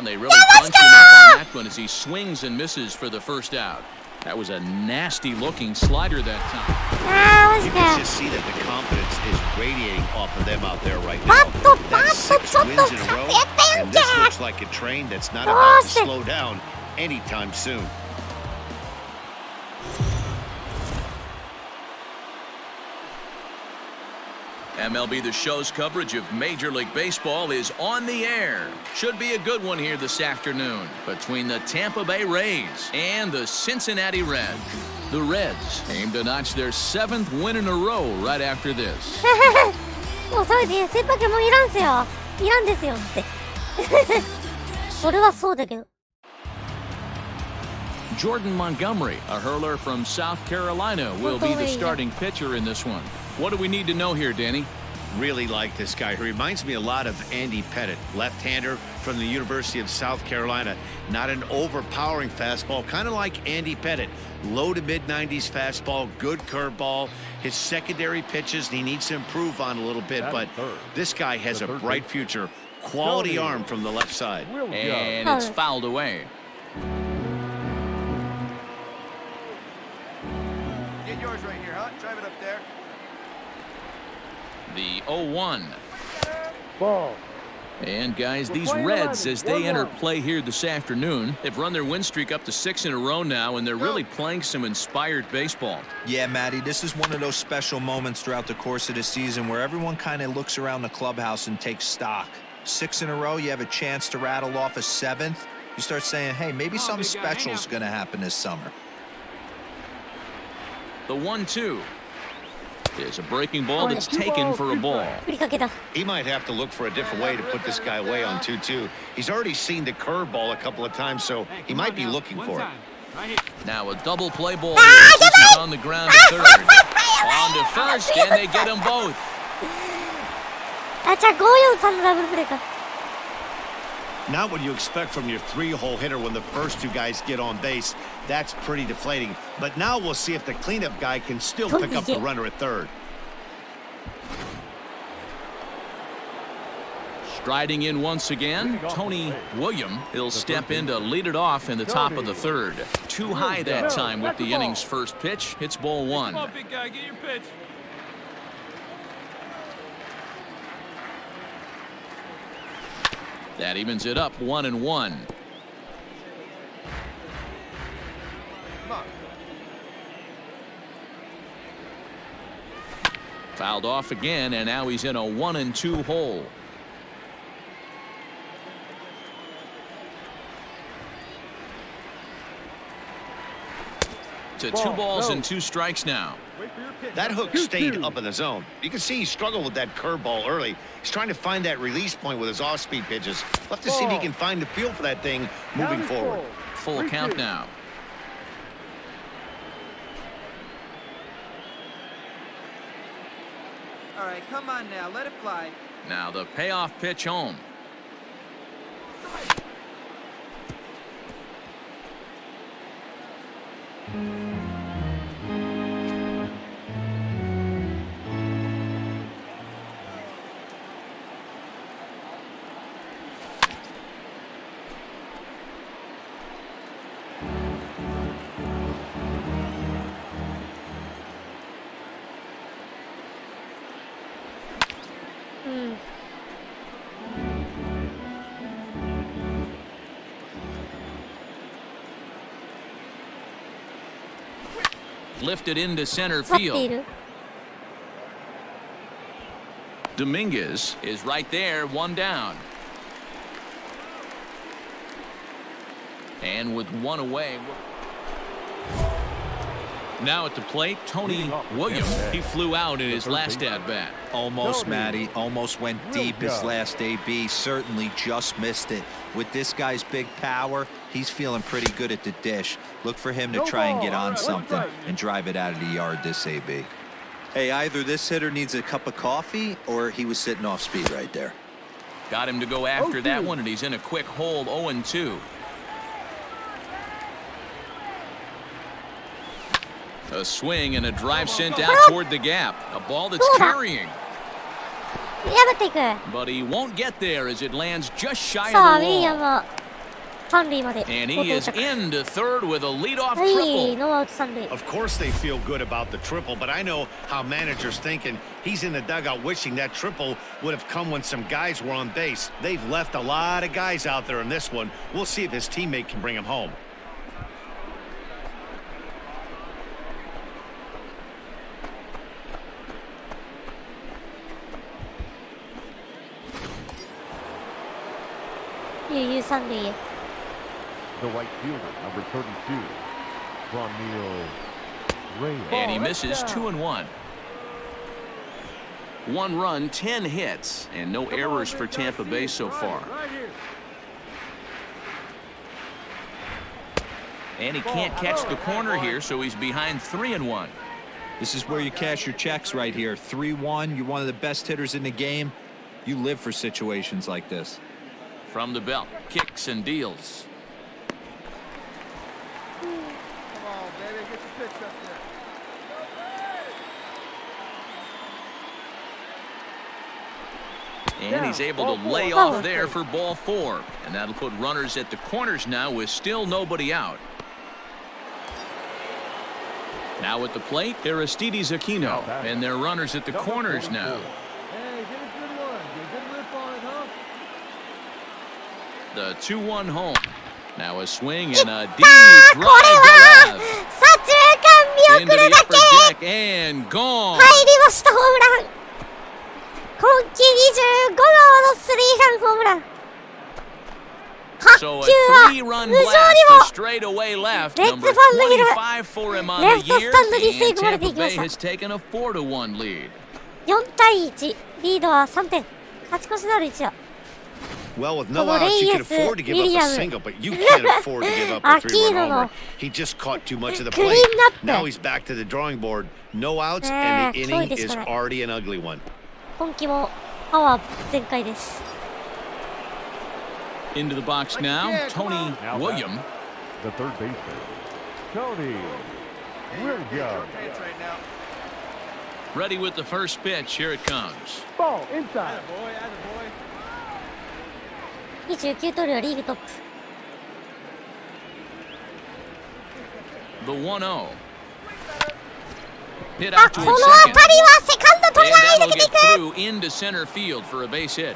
They really bunch him up on that one as he swings and misses for the first out. That was a nasty-looking slider that time.
あー、マジ
You
か
can
よ。
just see that the confidence is radiating off of them out there right
バ
now.
ット、バ
That's
ット、
6
ちょっと
wins in a
勝
row,
てってん
and
じ
this
ゃん。
looks like a train that's not about to slow down anytime soon.
MLB The Show's coverage of Major League Baseball is on the air. Should be a good one here this afternoon between the Tampa Bay Rays and the Cincinnati Reds. The Reds aim to notch their 7th win in a row right after this.
もうそれで、先輩もういらんすよ。いらんですよって。それはそうだけど。
Jordan Montgomery, a hurler from South Carolina, will be the starting pitcher in this one. What do we need to know here, Danny?
Really like this guy. He reminds me a lot of Andy Pettit, left-hander from the University of South Carolina. Not an overpowering fastball, kind of like Andy Pettit. Low to mid-90s fastball, good curveball. His secondary pitches he needs to improve on a little bit, but this guy has a bright future. Quality arm from the left side.
And it's fouled away.
Get yours right here, huh? Drive it up there.
The 0-1.
Ball.
And guys, these Reds, as they enter play here this afternoon, they've run their win streak up to 6 in a row now, and they're really playing some inspired baseball.
Yeah, Matty, this is one of those special moments throughout the course of the season where everyone kind of looks around the clubhouse and takes stock. 6 in a row, you have a chance to rattle off a 7th. You start saying, hey, maybe something special is going to happen this summer.
The 1-2 is a breaking ball that's taken for a ball.
振りかけた。
He might have to look for a different way to put this guy away on 2-2. He's already seen the curveball a couple of times, so he might be looking for it.
Now a double play ball here. This is on the ground to third. On to first, and they get them both.
あ、じゃあ543のダブルプレーか。
Not what you expect from your 3-hole hitter when the first 2 guys get on base. That's pretty deflating. But now we'll see if the cleanup guy can still pick up the runner at third.
Striding in once again, Tony William. He'll step in to lead it off in the top of the third. Too high that time with the inning's first pitch. Hits ball 1.
Come on, big guy, get your pitch.
That evens it up 1-1.
Come on.
Fouled off again, and now he's in a 1-2 hole. To 2 balls and 2 strikes now.
Wait for your pitch.
That hook stayed up in the zone. You can see he struggled with that curveball early. He's trying to find that release point with his off-speed pitches. We'll have to see if he can find the feel for that thing moving forward.
Full count now.
All right, come on now. Let it fly.
Now the payoff pitch home. Lifted into center
座ってい
field.
る。
Dominguez is right there, one down. And with one away. Now at the plate, Tony Williams. He flew out in his last at-bat.
Almost, Matty. Almost went deep his last AB. Certainly just missed it. With this guy's big power, he's feeling pretty good at the dish. Look for him to try and get on something and drive it out of the yard this AB. Hey, either this hitter needs a cup of coffee or he was sitting off speed right there.
Got him to go after that one, and he's in a quick hold, 0-2. A swing and a drive sent out toward the gap. A ball that's carrying.
破っていく。
But he won't get there as it lands just shy
さあ、
of
ウ
the
ィリアム
wall.
は三塁まで
And
ご
he
到
is
着。
into third with a leadoff
はい、
triple.
ノーアウト三塁。
Of course they feel good about the triple, but I know how managers thinking. He's in the dugout wishing that triple would have come when some guys were on base. They've left a lot of guys out there in this one. We'll see if his teammate can bring him home.
悠々三塁へ。
The right fielder, number 32, Ronil Reyes.
And he misses 2-1. 1 run, 10 hits, and no errors for Tampa Bay so far.
Right here.
And he can't catch the corner here, so he's behind 3-1.
This is where you cash your checks right here. 3-1. You're one of the best hitters in the game. You live for situations like this.
From the belt, kicks and deals.
Come on, baby. Get your pitch up there.
And he's able to lay off there for ball 4. And that'll put runners at the corners now with still nobody out. Now at the plate, Aristides Aquino. And they're runners at the corners now.
Hey, get a good one. Get a good rip on it, huh?
The 2-1 home. Now a swing and a deep
これは
drive
左中間
to left.
見
Into
送
the
るだ
upper
け
deck and gone.
入りました、ホームラン。今季25号のスリーランホームラン。
So
8
a
球は無
3-run
情に
blast
も
to straightaway left.
レッツ
Number
ファンのヒル
25 for him on
レフ
the
ト
year.
スタンドに吸い
And
込まれてい
Tampa
きま
Bay
した。
has taken a 4-1 lead.
4対1、リードは3点。勝ち越しのある1打。
Well, with no
Como
outs, you can
Reyes,
afford to give up
William.
a single, but you can't afford to give up a 3-run
Aquino
homer.
no.
He just caught too much of the
Clean
plate.
up
Now
there.
he's back to the drawing board. No outs, and the
そう
inning
です
is
から。
already an ugly one.
今季もパワー全開です。
Into the box now, Tony William.
The third baseman, Tony Williams.
Pants right now.
Ready with the first pitch. Here it comes.
Ball inside. Boy, boy.
29盗塁はリーグトップ。
The 1-0. Hit
あ、
out
こ
to
の
his
当
second.
たりはセカンド取り
And
ない抜
that'll
けてい
get
く。
through into center field for a base hit.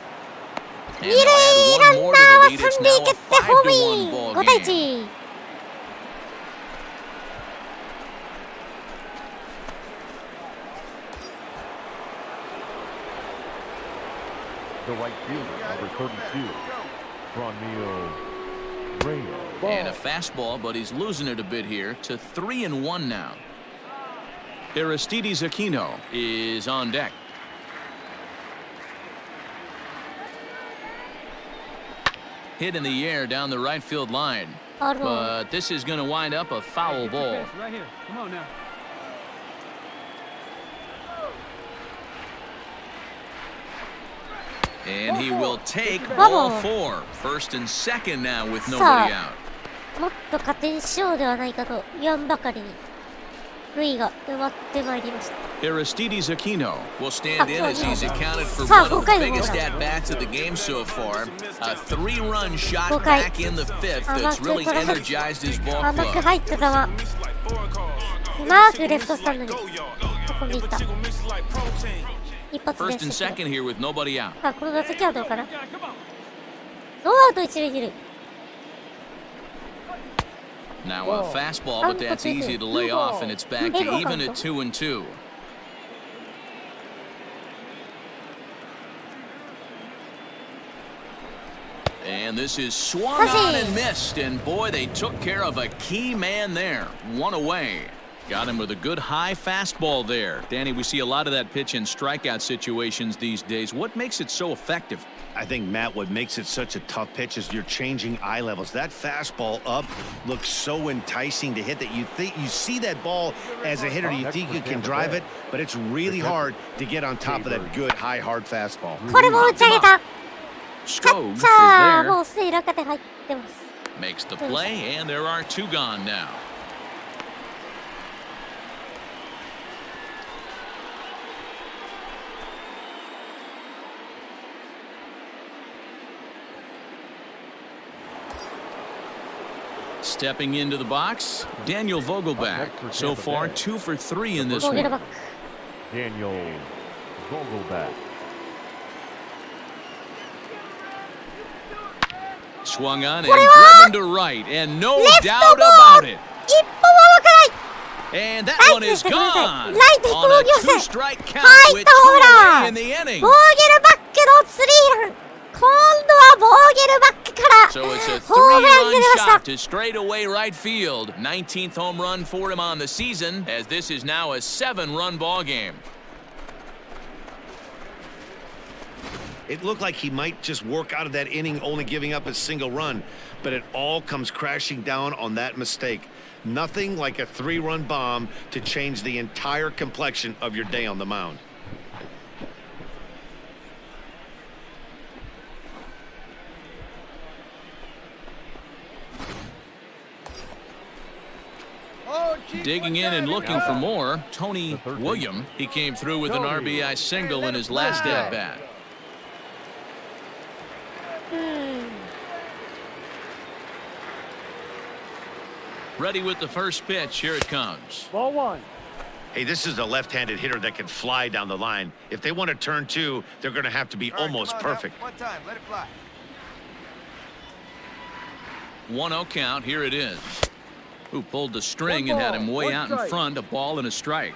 And
二塁
they'll
ラ
add
ン
one
ナ
more
ーは
to the lead. It's
三
now
塁
a
蹴ってホームイ
5-1
ン。
ball
5対
game.
1。The
right fielder, number 32, Ronil Reyes.
And a fastball, but he's losing it a bit here to 3-1 now. Aristides Aquino is on deck. Hit in the air down the right field line. But this is going to wind up a foul ball.
Right here. Come on now.
And he will take ball 4. First and second now with nobody out.
もっと加点しようではないかと言わんばかりに塁が埋まってまいりました。
Aristides Aquino will stand in as he's accounted for one of the biggest at-bats of the game so far. A 3-run shot back in the fifth that's really energized his ball
甘く
club.
入った球うまくレフトスタンドに運んでいった。一発で
First and second here with nobody out.
さあこの打席はどうかな。ノーアウト一塁二塁。
Now a fastball, but that's easy to lay off, and it's back to even at 2-2. And this is swung on and missed, and boy, they took care of a key man there. One away. Got him with a good high fastball there. Danny, we see a lot of that pitch in strikeout situations these days. What makes it so effective?
I think, Matt, what makes it such a tough pitch is you're changing eye levels. That fastball up looks so enticing to hit that you see that ball as a hitter, you think you can drive it, but it's really hard to get on top of that good, high, hard fastball.
これも打ち上げた。
Skog is
さあ
there.
もうすでに落下点入ってます。
Makes the play, and there are two gone now. Stepping into the box, Daniel Vogelback. So far, 2 for 3 in this
ボーゲルバッ
one.
ク。
Daniel Vogelback.
Swung on and driven to right, and no doubt about it.
一歩も甘くない。
And that
Right
one is
to the
gone
right. Right to
on a
the right.
two-strike count
Right
with
to
2
the right.
away in the inning.
ボーゲルバックのスリーラン。今度はボーゲルバックから
So it's a
ホームランが出
3-run
ました。
shot to straightaway right field. 19th home run for him on the season, as this is now a 7-run ball game.
It looked like he might just work out of that inning only giving up a single run, but it all comes crashing down on that mistake. Nothing like a 3-run bomb to change the entire complexion of your day on the mound.
Digging in and looking for more, Tony William. He came through with an RBI single in his last at-bat. Ready with the first pitch. Here it comes.
Ball one.
Hey, this is a left-handed hitter that can fly down the line. If they want to turn 2, they're going to have to be almost perfect.
One time, let it fly.
1-0 count. Here it is. Who pulled the string and had him way out in front, a ball and a strike.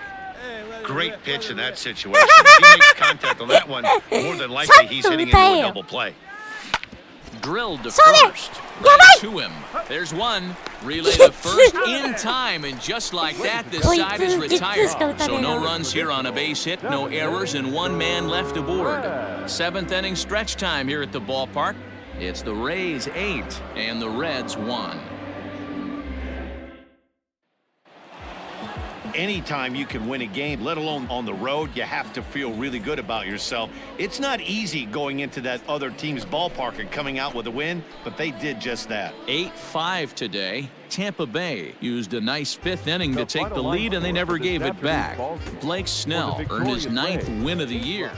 Great pitch in that situation. If he makes contact on that one, more than likely he's hitting into a double play.
Drilled to first. Right to him. There's one. Relay to first in time, and just like that, this side is retired. So no runs here on a base hit, no errors, and 1 man left aboard. 7th inning stretch time here at the ballpark. It's the Rays 8 and the Reds 1.
Anytime you can win a game, let alone on the road, you have to feel really good about yourself. It's not easy going into that other team's ballpark and coming out with a win, but they did just that.
8-5 today. Tampa Bay used a nice 5th inning to take the lead, and they never gave it back. Blake Snell earned his 9th win of the year.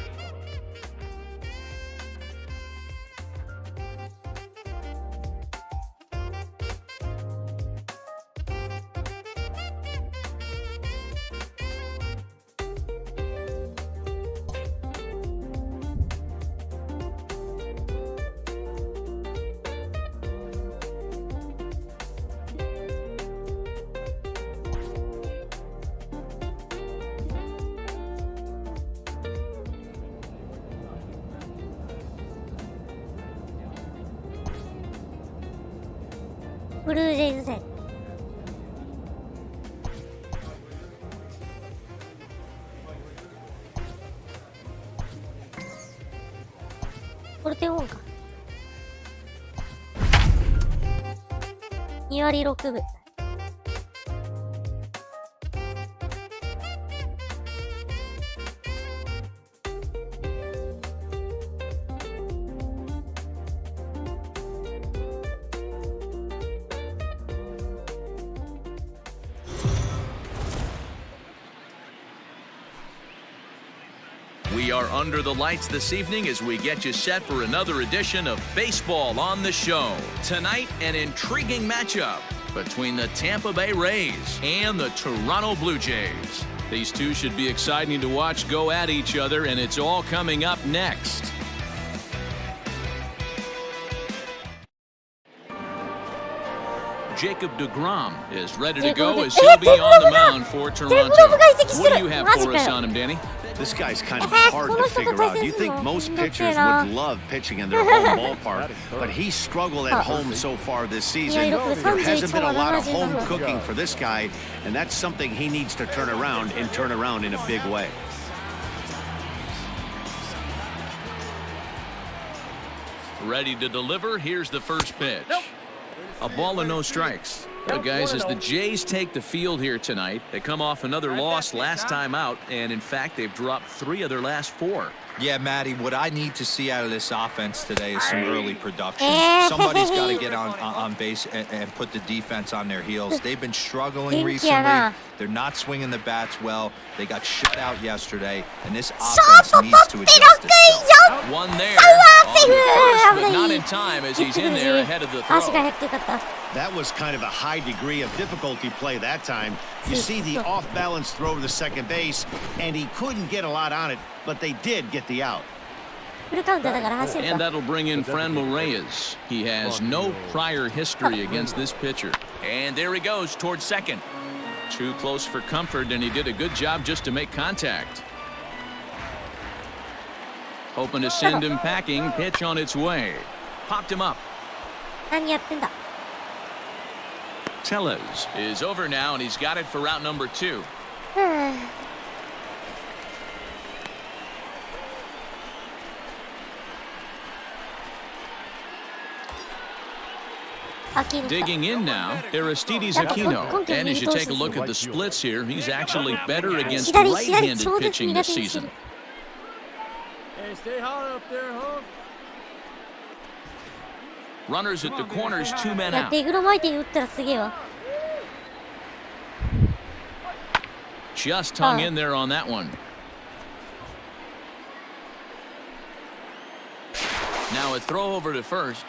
ブルージェイズ戦。これで4か。2割6分。
We are under the lights this evening as we get you set for another edition of Baseball on the Show. Tonight, an intriguing matchup between the Tampa Bay Rays and the Toronto Blue Jays. These two should be exciting to watch go at each other, and it's all coming up next. Jacob deGrom is ready to go as he'll be on the mound for Toronto. What do you have for us on him, Danny?
This guy's kind of hard to figure out. You think most pitchers would love pitching in their home ballpark, but he's struggled at home so far this season. There hasn't been a lot of home cooking for this guy, and that's something he needs to turn around in a big way.
Ready to deliver. Here's the first pitch. A ball and no strikes. Well, guys, as the Jays take the field here tonight, they come off another loss last time out, and in fact, they've dropped 3 of their last 4.
Yeah, Matty, what I need to see out of this offense today is some early production. Somebody's got to get on base and put the defense on their heels. They've been struggling recently. They're not swinging the bats well. They got shut out yesterday, and this offense needs to adjust itself.
One there on the first, but not in time as he's in there ahead of the throw.
That was kind of a high degree of difficulty play that time. You see the off-balance throw to second base, and he couldn't get a lot on it, but they did get the out.
And that'll bring in Franmil Reyes. He has no prior history against this pitcher. And there he goes towards second. Too close for comfort, and he did a good job just to make contact. Hoping to send him packing. Pitch on its way. Popped him up. Tellez is over now, and he's got it for route number 2. Digging in now, Aristides Aquino. And as you take a look at the splits here, he's actually better against right-handed pitching this season.
Hey, stay hot up there, huh?
Runners at the corners, 2 men out. Just hung in there on that one. Now a throw over to first.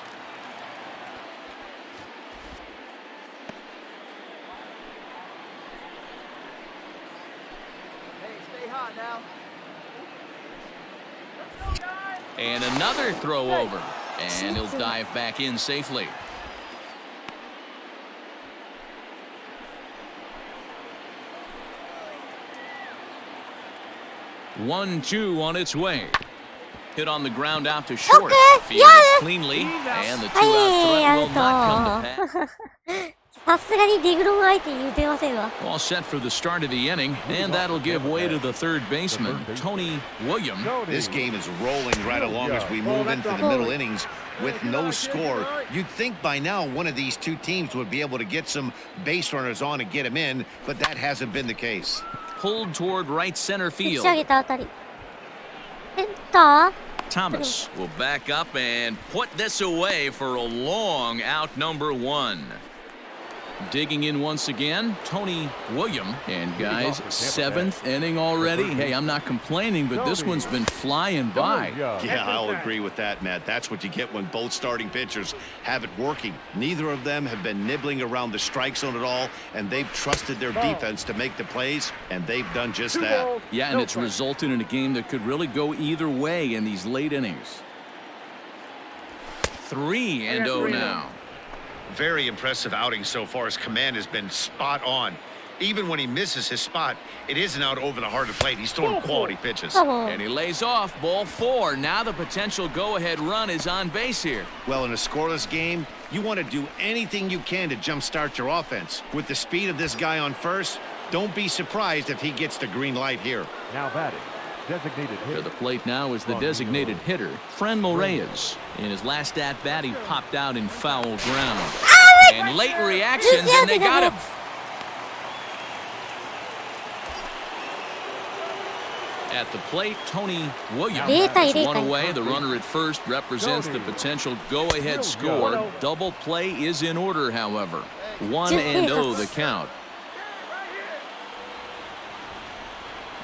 And another throw over. And he'll dive back in safely. One-two on its way. Hit on the ground out to short. Fielded cleanly. And the 2-out threat will not come to pass. All set for the start of the inning, and that'll give way to the third baseman, Tony Williams.
This game is rolling right along as we move into the middle innings with no score. You'd think by now one of these two teams would be able to get some base runners on and get them in, but that hasn't been the case.
Pulled toward right center field. Thomas will back up and put this away for a long out number 1. Digging in once again, Tony Williams. And guys, 7th inning already. Hey, I'm not complaining, but this one's been flying by.
Yeah, I'll agree with that, Matt. That's what you get when both starting pitchers have it working. Neither of them have been nibbling around the strike zone at all, and they've trusted their defense to make the plays, and they've done just that.
Yeah, and it's resulted in a game that could really go either way in these late innings. 3-0 now.
Very impressive outing so far. His command has been spot on. Even when he misses his spot, it isn't out over the heart of the plate. He's throwing quality pitches.
And he lays off ball 4. Now the potential go-ahead run is on base here.
Well, in a scoreless game, you want to do anything you can to jumpstart your offense. With the speed of this guy on first, don't be surprised if he gets the green light here.
Now batting. Designated hitter.
To the plate now is the designated hitter, Franmil Reyes. In his last at-bat, he popped out in foul ground. And late reactions, and they got him. At the plate, Tony Williams. It's 1 away. The runner at first represents the potential go-ahead score. Double play is in order, however. 1-0 the count.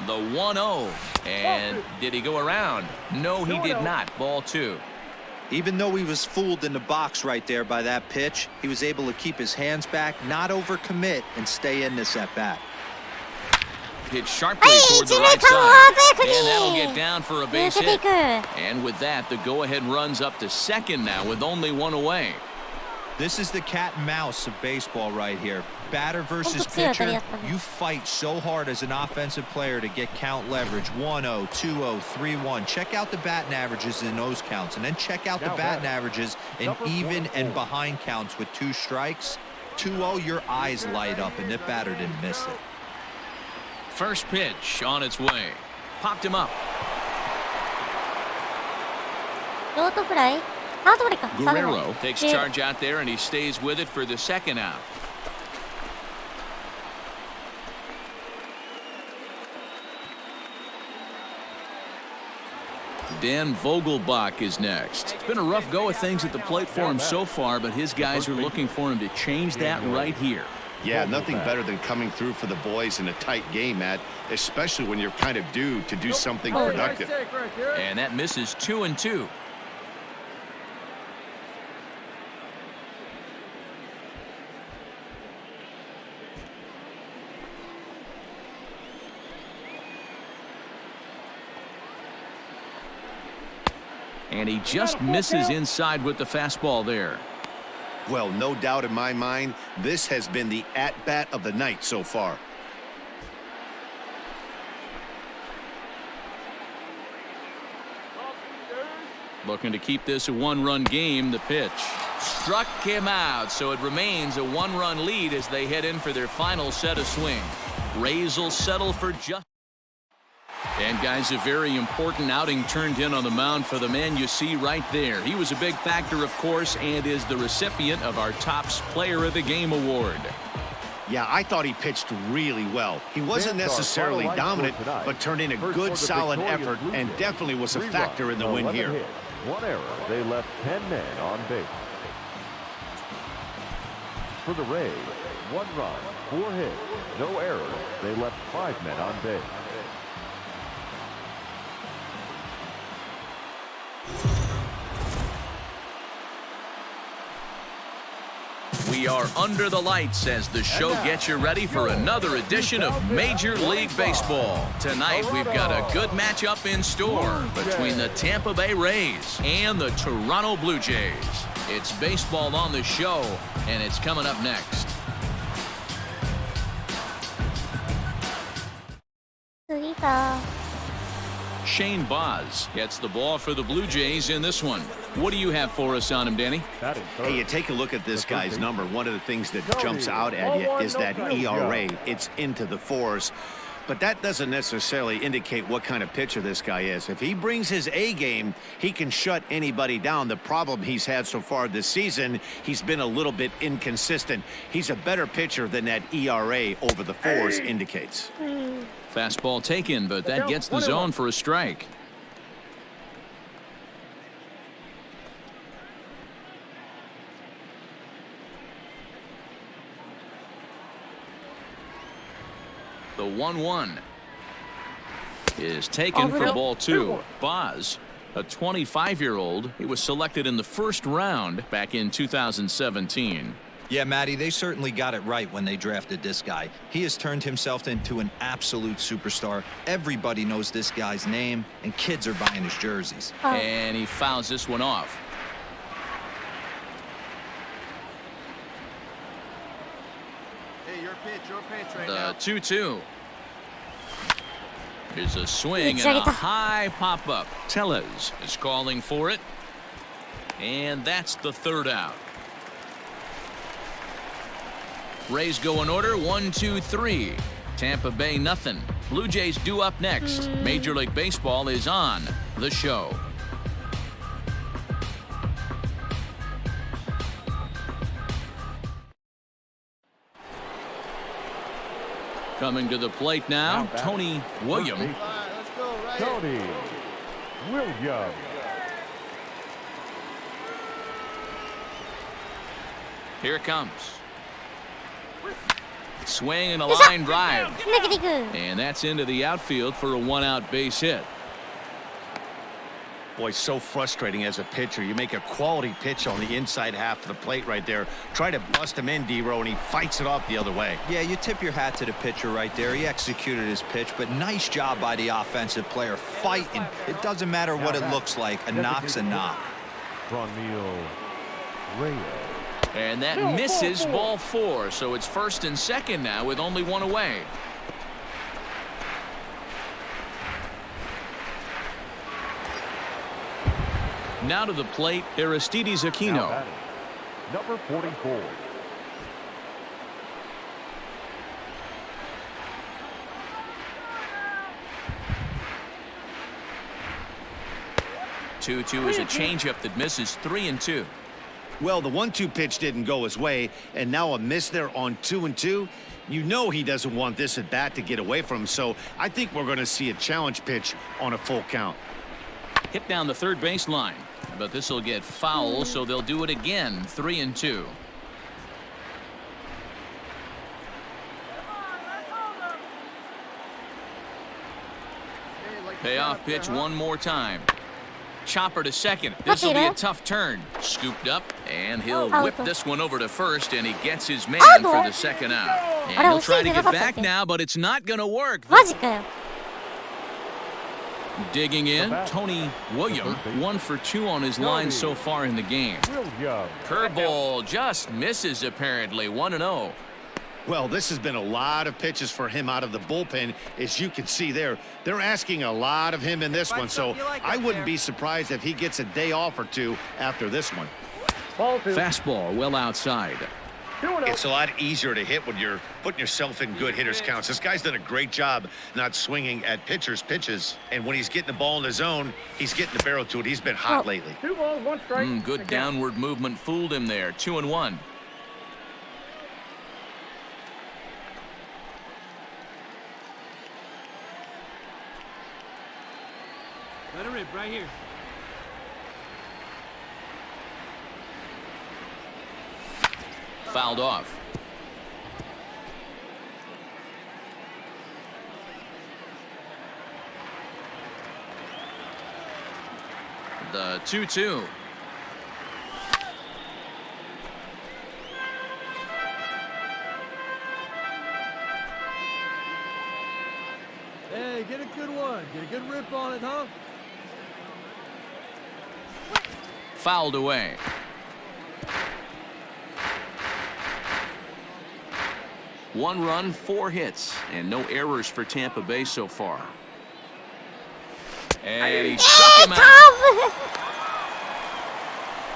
The 1-0. And did he go around? No, he did not. Ball 2.
Even though he was fooled in the box right there by that pitch, he was able to keep his hands back, not overcommit, and stay in this at bat.
Hit sharply toward the right side. And that'll get down for a base hit. And with that, the go-ahead runs up to second now with only one away.
This is the cat and mouse of baseball right here. Batter versus pitcher. You fight so hard as an offensive player to get count leverage. 1-0, 2-0, 3-1. Check out the batting averages in those counts, and then check out the batting averages in even and behind counts with 2 strikes. 2-0, your eyes light up, and the batter didn't miss it.
First pitch on its way. Popped him up. Guerrero takes charge out there, and he stays with it for the second out. Dan Vogelbach is next. It's been a rough go of things at the plate for him so far, but his guys are looking for him to change that right here.
Yeah, nothing better than coming through for the boys in a tight game, Matt, especially when you're kind of due to do something productive.
And that misses 2-2. And he just misses inside with the fastball there.
Well, no doubt in my mind, this has been the at-bat of the night so far.
Looking to keep this a one-run game. The pitch struck him out, so it remains a 1-run lead as they head in for their final set of swing. Rays will settle for just. And guys, a very important outing turned in on the mound for the man you see right there. He was a big factor, of course, and is the recipient of our Topps Player of the Game award.
Yeah, I thought he pitched really well. He wasn't necessarily dominant, but turned in a good, solid effort and definitely was a factor in the win here.
1 error. They left 10 men on base. For the Rays, 1 run, 4 hits, no errors. They left 5 men on base.
We are under the lights as the show gets you ready for another edition of Major League Baseball. Tonight, we've got a good matchup in store between the Tampa Bay Rays and the Toronto Blue Jays. It's baseball on the show, and it's coming up next. Shane Baz gets the ball for the Blue Jays in this one. What do you have for us on him, Danny?
Hey, you take a look at this guy's number. One of the things that jumps out at you is that ERA. It's into the 4s. But that doesn't necessarily indicate what kind of pitcher this guy is. If he brings his A game, he can shut anybody down. The problem he's had so far this season, he's been a little bit inconsistent. He's a better pitcher than that ERA over the 4s indicates.
Fastball taken, but that gets the zone for a strike. The 1-1 is taken for ball 2. Baz, a 25-year-old, he was selected in the first round back in 2017.
Yeah, Matty, they certainly got it right when they drafted this guy. He has turned himself into an absolute superstar. Everybody knows this guy's name, and kids are buying his jerseys.
And he fouls this one off.
Hey, your pitch right
The
now.
2-2. Here's a swing and a high pop-up. Tellez is calling for it. And that's the 3rd out. Rays go in order, 1, 2, 3. Tampa Bay, nothing. Blue Jays due up next. Major League Baseball is on the show. Coming to the plate now, Tony Williams.
All right, let's go right
Tony Williams.
Here it comes. Swing and a line drive.
抜けていく。
And that's into the outfield for a one-out base hit.
Boy, so frustrating as a pitcher. You make a quality pitch on the inside half of the plate right there. Try to bust him in, D-Row, and he fights it off the other way.
Yeah, you tip your hat to the pitcher right there. He executed his pitch, but nice job by the offensive player fighting. It doesn't matter what it looks like. A knock's a knock.
And that misses ball 4, so it's first and second now with only one away. Now to the plate, Aristides Aquino.
Number 44.
Two is a changeup that misses 3-2.
Well, the 1-2 pitch didn't go his way, and now a miss there on 2-2. You know he doesn't want this at bat to get away from him, so I think we're going to see a challenge pitch on a full count.
Hit down the third base line, but this will get foul, so they'll do it again. 3-2. Payoff pitch one more time. Chopper to second. This will be a tough turn. Scooped up, and he'll whip this one over to first, and he gets his man for the second out. And he'll try to get back now, but it's not going to work.
マジかよ。
Digging in, Tony William, 1 for 2 on his line so far in the game. Curveball just misses apparently, 1-0.
Well, this has been a lot of pitches for him out of the bullpen. As you can see there, they're asking a lot of him in this one, so I wouldn't be surprised if he gets a day off or two after this one.
Fastball well outside.
It's a lot easier to hit when you're putting yourself in good hitters counts. This guy's done a great job not swinging at pitchers' pitches, and when he's getting the ball in the zone, he's getting the barrel to it. He's been hot lately.
2 balls, 1 strike.
Good downward movement fooled him there. 2-1.
Let her rip right here.
Fouled off. The 2-2.
Hey, get a good one. Get a good rip on it, huh?
Fouled away. One run, 4 hits, and no errors for Tampa Bay so far. And he struck him out.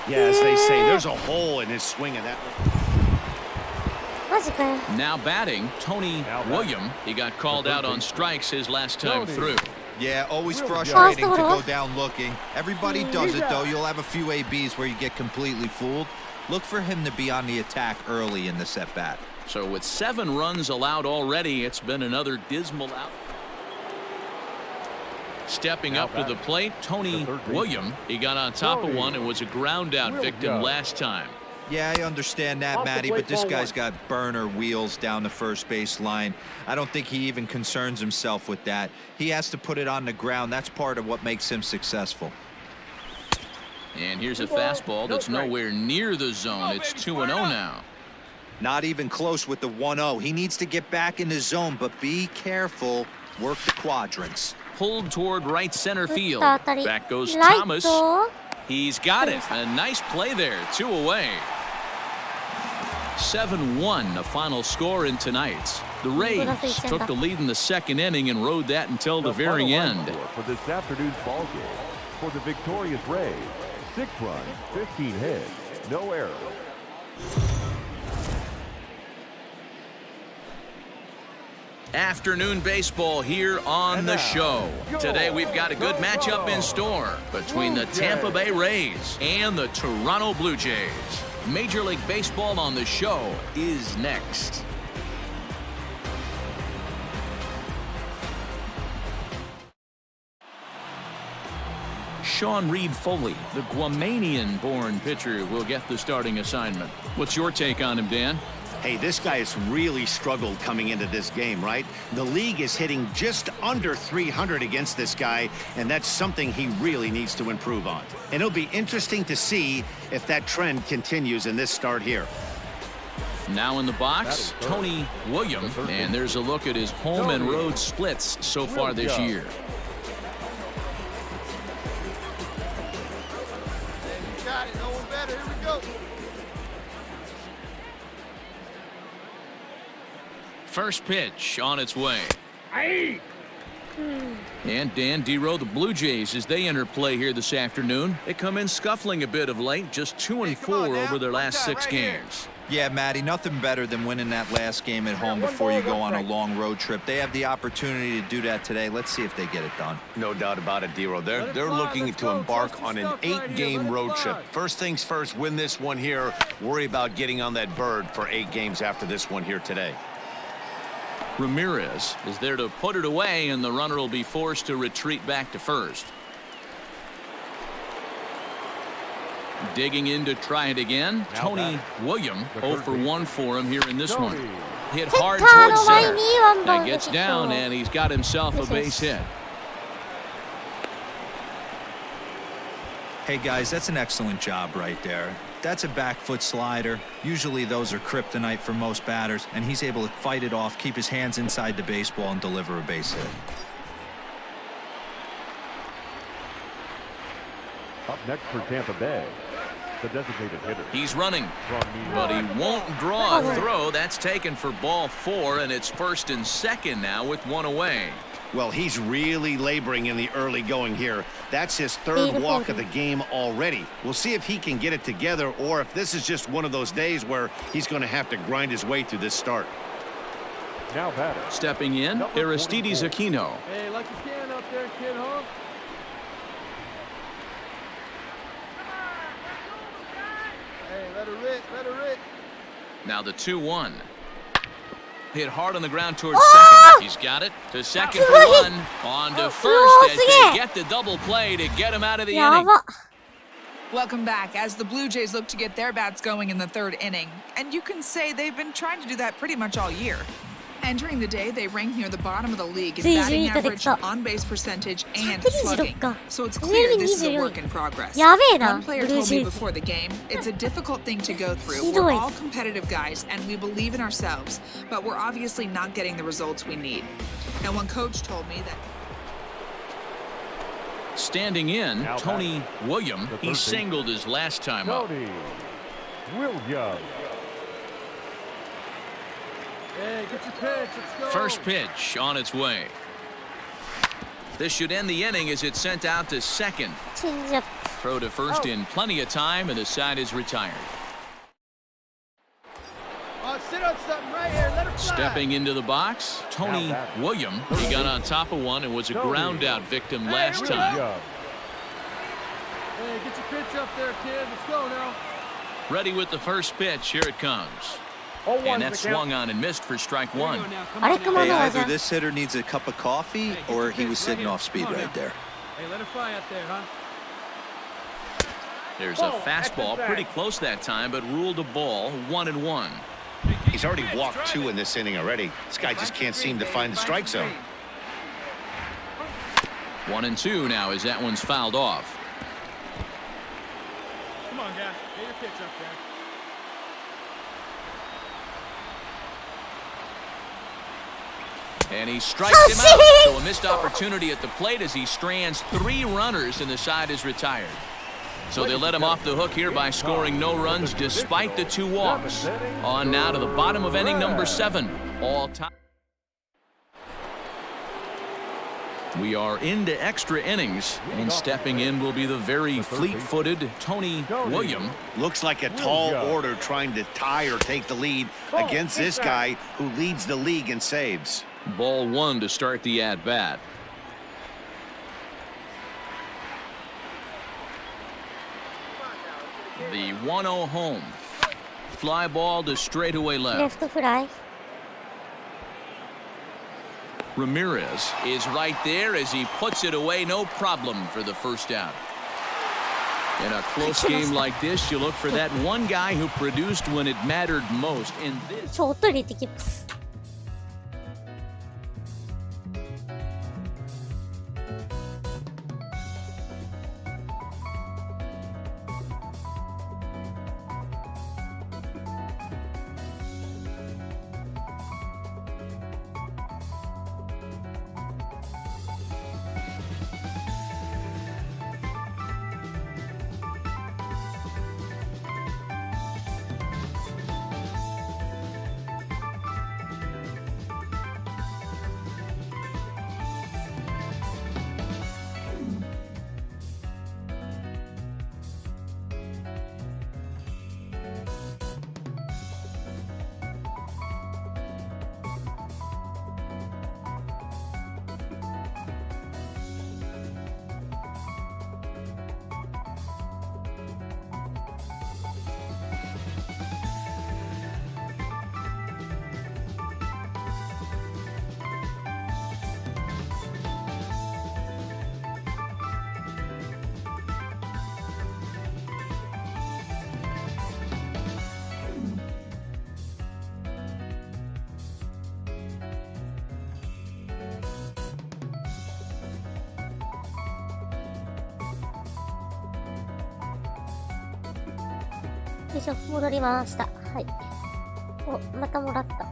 Yeah, as they say, there's a hole in his swing of that.
マジかよ。
Now batting, Tony William. He got called out on strikes his last time through.
Yeah, always frustrating to go down looking. Everybody does it, though. You'll have a few ABs where you get completely fooled. Look for him to be on the attack early in this at-bat.
So with 7 runs allowed already, it's been another dismal out. Stepping up to the plate, Tony William. He got on top of one and was a ground out victim last time.
Yeah, I understand that, Matty, but this guy's got burner wheels down the first base line. I don't think he even concerns himself with that. He has to put it on the ground. That's part of what makes him successful.
And here's a fastball that's nowhere near the zone. It's 2-0 now.
Not even close with the 1-0. He needs to get back in the zone, but be careful. Work the quadrants.
Pulled toward right center field. Back goes Thomas. He's got it. A nice play there. 2 away. 7-1, the final score in tonight's. The Rays took the lead in the second inning and rode that until the very end.
For this afternoon's ball game, for the victorious Rays, 6 runs, 15 hits, no errors.
Afternoon baseball here on the show. Today we've got a good matchup in store between the Tampa Bay Rays and the Toronto Blue Jays. Major League Baseball on the show is next. Sean Reed Foley, the Guamanian-born pitcher, will get the starting assignment. What's your take on him, Dan?
Hey, this guy has really struggled coming into this game, right? The league is hitting just under 300 against this guy, and that's something he really needs to improve on. And it'll be interesting to see if that trend continues in this start here.
Now in the box, Tony William, and there's a look at his home and road splits so far this year.
Got it. No one better. Here we go.
First pitch on its way. And Dan Dero, the Blue Jays, as they enter play here this afternoon, they come in scuffling a bit of late, just 2-4 over their last 6 games.
Yeah, Matty, nothing better than winning that last game at home before you go on a long road trip. They have the opportunity to do that today. Let's see if they get it done.
No doubt about it, Dero. They're looking to embark on an 8-game road trip. First things first, win this one here. Worry about getting on that bird for 8 games after this one here today.
Ramirez is there to put it away, and the runner will be forced to retreat back to first. Digging in to try it again, Tony William, 0 for 1 for him here in this one. Hit hard towards center. That gets down, and he's got himself a base hit.
Hey, guys, that's an excellent job right there. That's a back foot slider. Usually those are kryptonite for most batters, and he's able to fight it off, keep his hands inside the baseball, and deliver a base hit.
Up next for Tampa Bay, the designated hitter.
He's running, but he won't draw a throw. That's taken for ball 4, and it's 1st and 2nd now with 1 away.
Well, he's really laboring in the early going here. That's his 3rd walk of the game already. We'll see if he can get it together, or if this is just one of those days where he's going to have to grind his way through this start.
Now batter.
Stepping in, Aristides Aquino.
Hey, like you can up there, kid, huh? Hey, let her rip, let her rip.
Now the 2-1. Hit hard on the ground towards second. He's got it to second for 1. On to first as they get the double play to get him out of the inning.
Welcome back as the Blue Jays look to get their bats going in the 3rd inning. And you can say they've been trying to do that pretty much all year. Entering the day, they rank near the bottom of the league in batting average, on-base percentage, and slugging. So it's clear this is a work in progress. One player told me before the game, it's a difficult thing to go through. We're all competitive guys, and we believe in ourselves, but we're obviously not getting the results we need. And one coach told me that...
Standing in, Tony William. He singled his last time up.
Tony William.
Hey, get your pitch. Let's go.
First pitch on its way. This should end the inning as it's sent out to second. Throw to first in plenty of time, and the side is retired.
Sit on something right here. Let her fly.
Stepping into the box, Tony William. He got on top of one and was a ground out victim last time.
Hey, get your pitch up there, kid. Let's go now.
Ready with the first pitch. Here it comes. And that swung on and missed for strike 1.
Hey, either this hitter needs a cup of coffee or he was sitting off speed right there.
Hey, let her fly out there, huh?
There's a fastball pretty close that time, but ruled a ball, 1-1.
He's already walked 2 in this inning already. This guy just can't seem to find the strike zone.
1-2 now as that one's fouled off.
Come on, guy. Get your pitch up there.
And he strikes him out. So a missed opportunity at the plate as he strands 3 runners and the side is retired. So they let him off the hook here by scoring no runs despite the 2 walks. On now to the bottom of inning number 7. All time. We are into extra innings, and stepping in will be the very fleet-footed Tony William.
Looks like a tall order trying to tie or take the lead against this guy who leads the league in saves.
Ball 1 to start the at-bat. The 1-0 home. Fly ball to straightaway left. Ramirez is right there as he puts it away, no problem for the first out. In a close game like this, you look for that one guy who produced when it mattered most. In this,
ちょっと入れてきます。よいしょ、戻りました。はい。お、またもらった。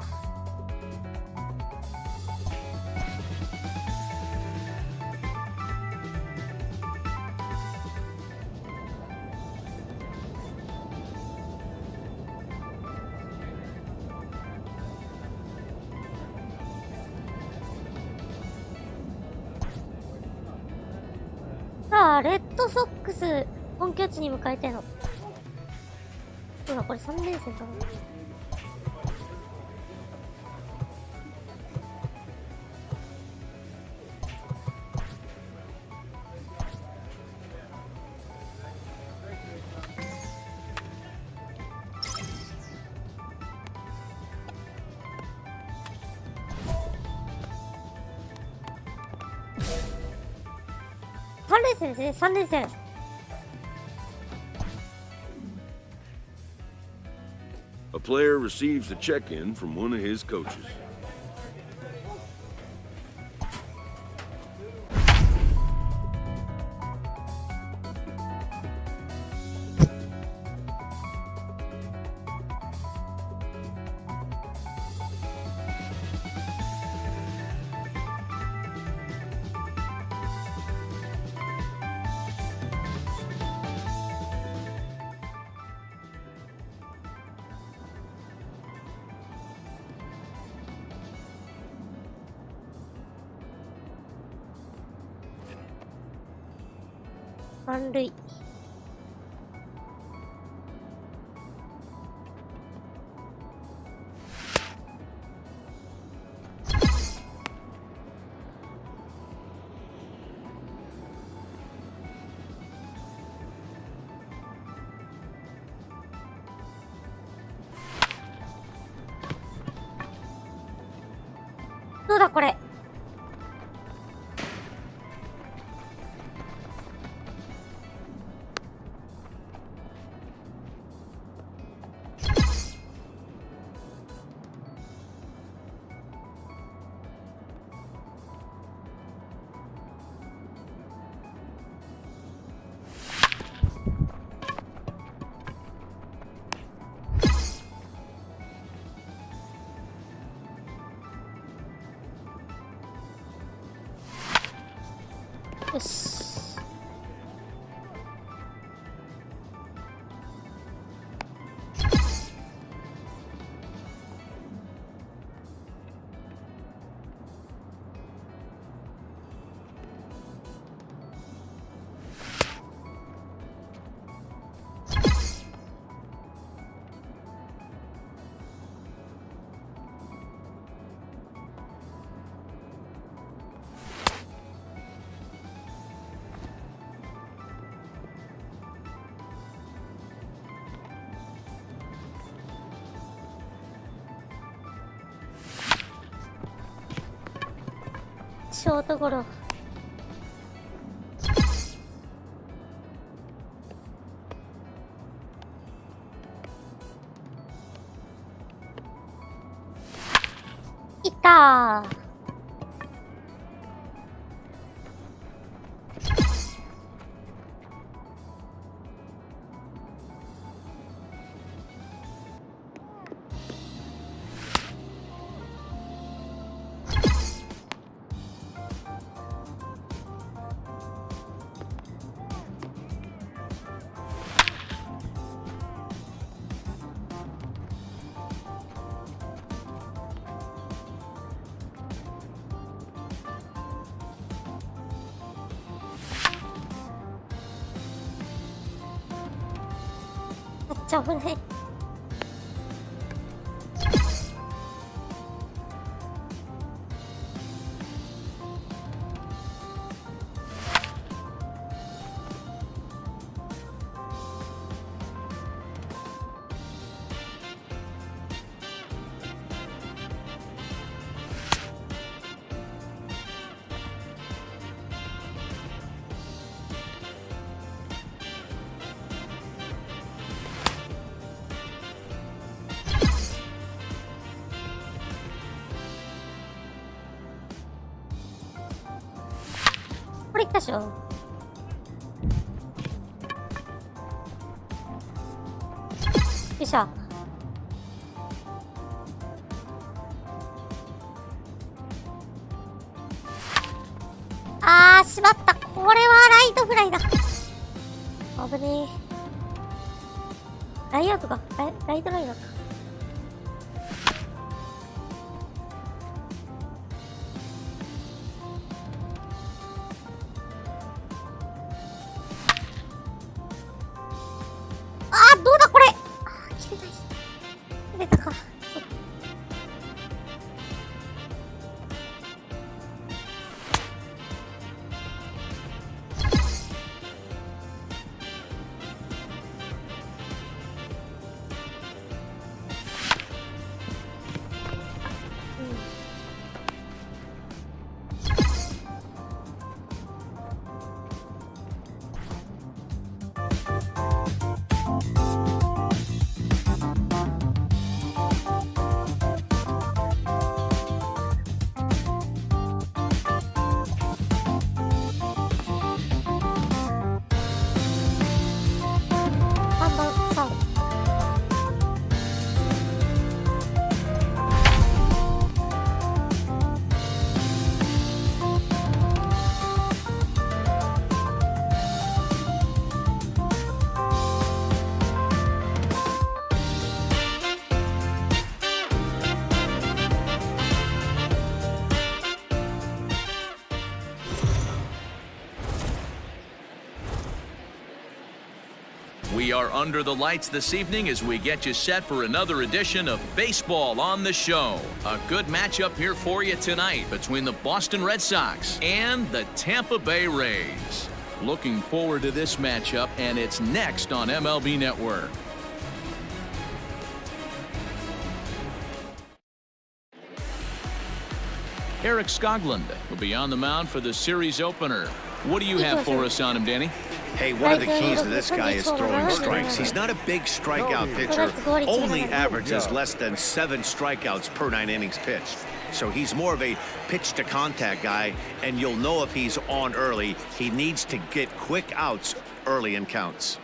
さあ、レッドソックス、本拠地に迎えての。そうだ、これ3連戦だな。3連戦ですね、3連戦。
A player receives a check-in from one of his coaches.
満塁。どうだこれ。よし。ショートゴロ。いったー。めっちゃ危ない。これいったでしょ。よいしょ。あー、しまった。これはライトフライだ。危ねえ。ライアウトか。ライトライナーか。どうだこれ。切れない。切れたか。
We are under the lights this evening as we get you set for another edition of Baseball on the Show. A good matchup here for you tonight between the Boston Red Sox and the Tampa Bay Rays. Looking forward to this matchup, and it's next on MLB Network. Eric Skoglund will be on the mound for the series opener. What do you have for us on him, Danny?
Hey, one of the keys to this guy is throwing strikes. He's not a big strikeout pitcher, only averages less than 7 strikeouts per 9 innings pitched. So he's more of a pitch-to-contact guy, and you'll know if he's on early. He needs to get quick outs early in counts.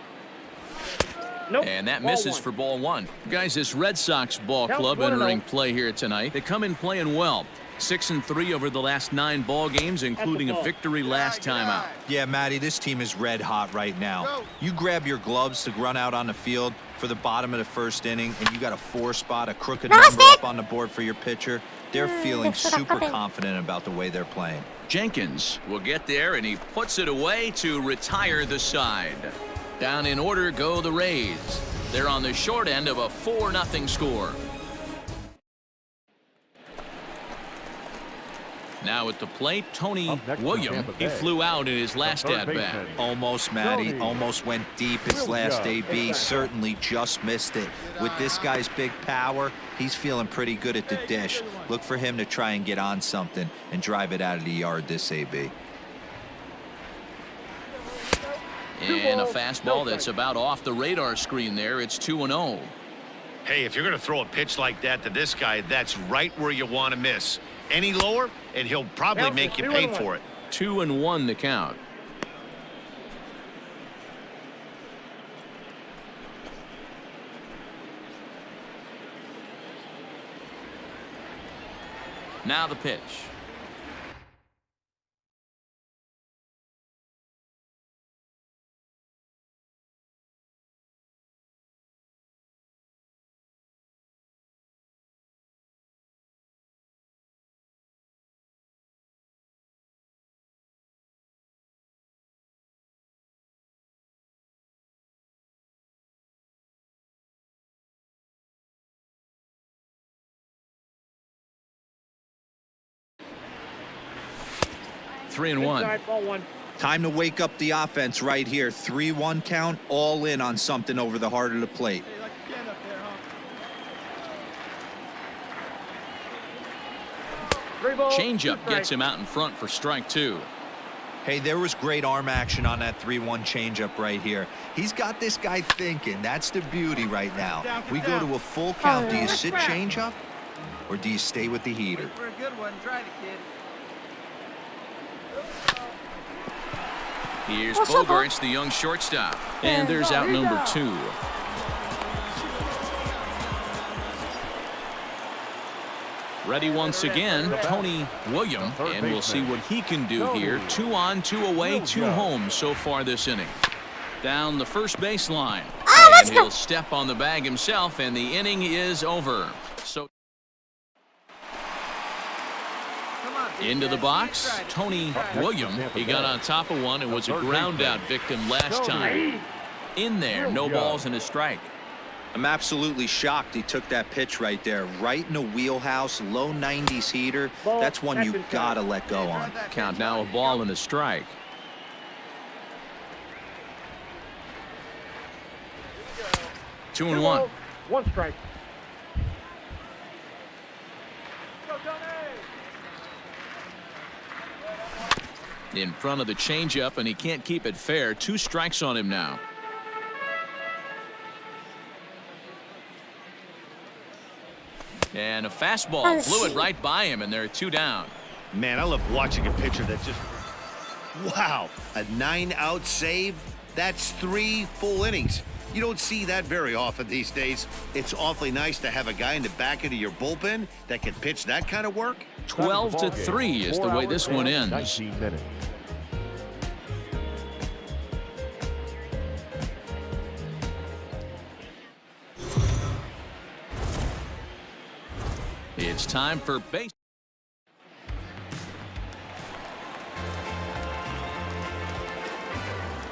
Nope. And that misses for ball 1. Guys, this Red Sox ball club entering play here tonight. They come in playing well. 6-3 over the last 9 ball games, including a victory last time out.
Yeah, Matty, this team is red hot right now. You grab your gloves to run out on the field for the bottom of the first inning, and you got a 4 spot, a crooked number up on the board for your pitcher. They're feeling super confident about the way they're playing.
Jenkins will get there, and he puts it away to retire the side. Down in order go the Rays. They're on the short end of a 4-0 score. Now at the plate, Tony Williams. He flew out in his last at-bat.
Almost, Matty. Almost went deep his last AB. Certainly just missed it. With this guy's big power, he's feeling pretty good at the dish. Look for him to try and get on something and drive it out of the yard this AB.
And a fastball that's about off the radar screen there. It's 2-0.
Hey, if you're going to throw a pitch like that to this guy, that's right where you want to miss. Any lower, and he'll probably make you pay for it.
2-1 the count. Now the pitch. Three and one.
Time to wake up the offense right here. 3-1 count, all in on something over the heart of the plate.
Changeup gets him out in front for strike two.
Hey, there was great arm action on that 3-1 changeup right here. He's got this guy thinking. That's the beauty right now. We go to a full count. Do you sit changeup or do you stay with the heater?
For a good one, try it, kid.
Here's Bogarts, the young shortstop. And there's out number two. Ready once again, Tony William, and we'll see what he can do here. 2 on, 2 away, 2 home so far this inning. Down the first baseline, and he'll step on the bag himself, and the inning is over. So into the box, Tony William. He got on top of one and was a ground out victim last time. In there, no balls and a strike.
I'm absolutely shocked he took that pitch right there. Right in the wheelhouse, low 90s heater. That's one you gotta let go on.
Count now, a ball and a strike. Two and one.
One strike.
In front of the changeup, and he can't keep it fair. 2 strikes on him now. And a fastball blew it right by him, and there are 2 down.
Man, I love watching a pitcher that just, wow, a 9-out save. That's 3 full innings. You don't see that very often these days. It's awfully nice to have a guy in the back end of your bullpen that can pitch that kind of work.
12-3 is the way this one ends.
19 minutes.
It's time for base.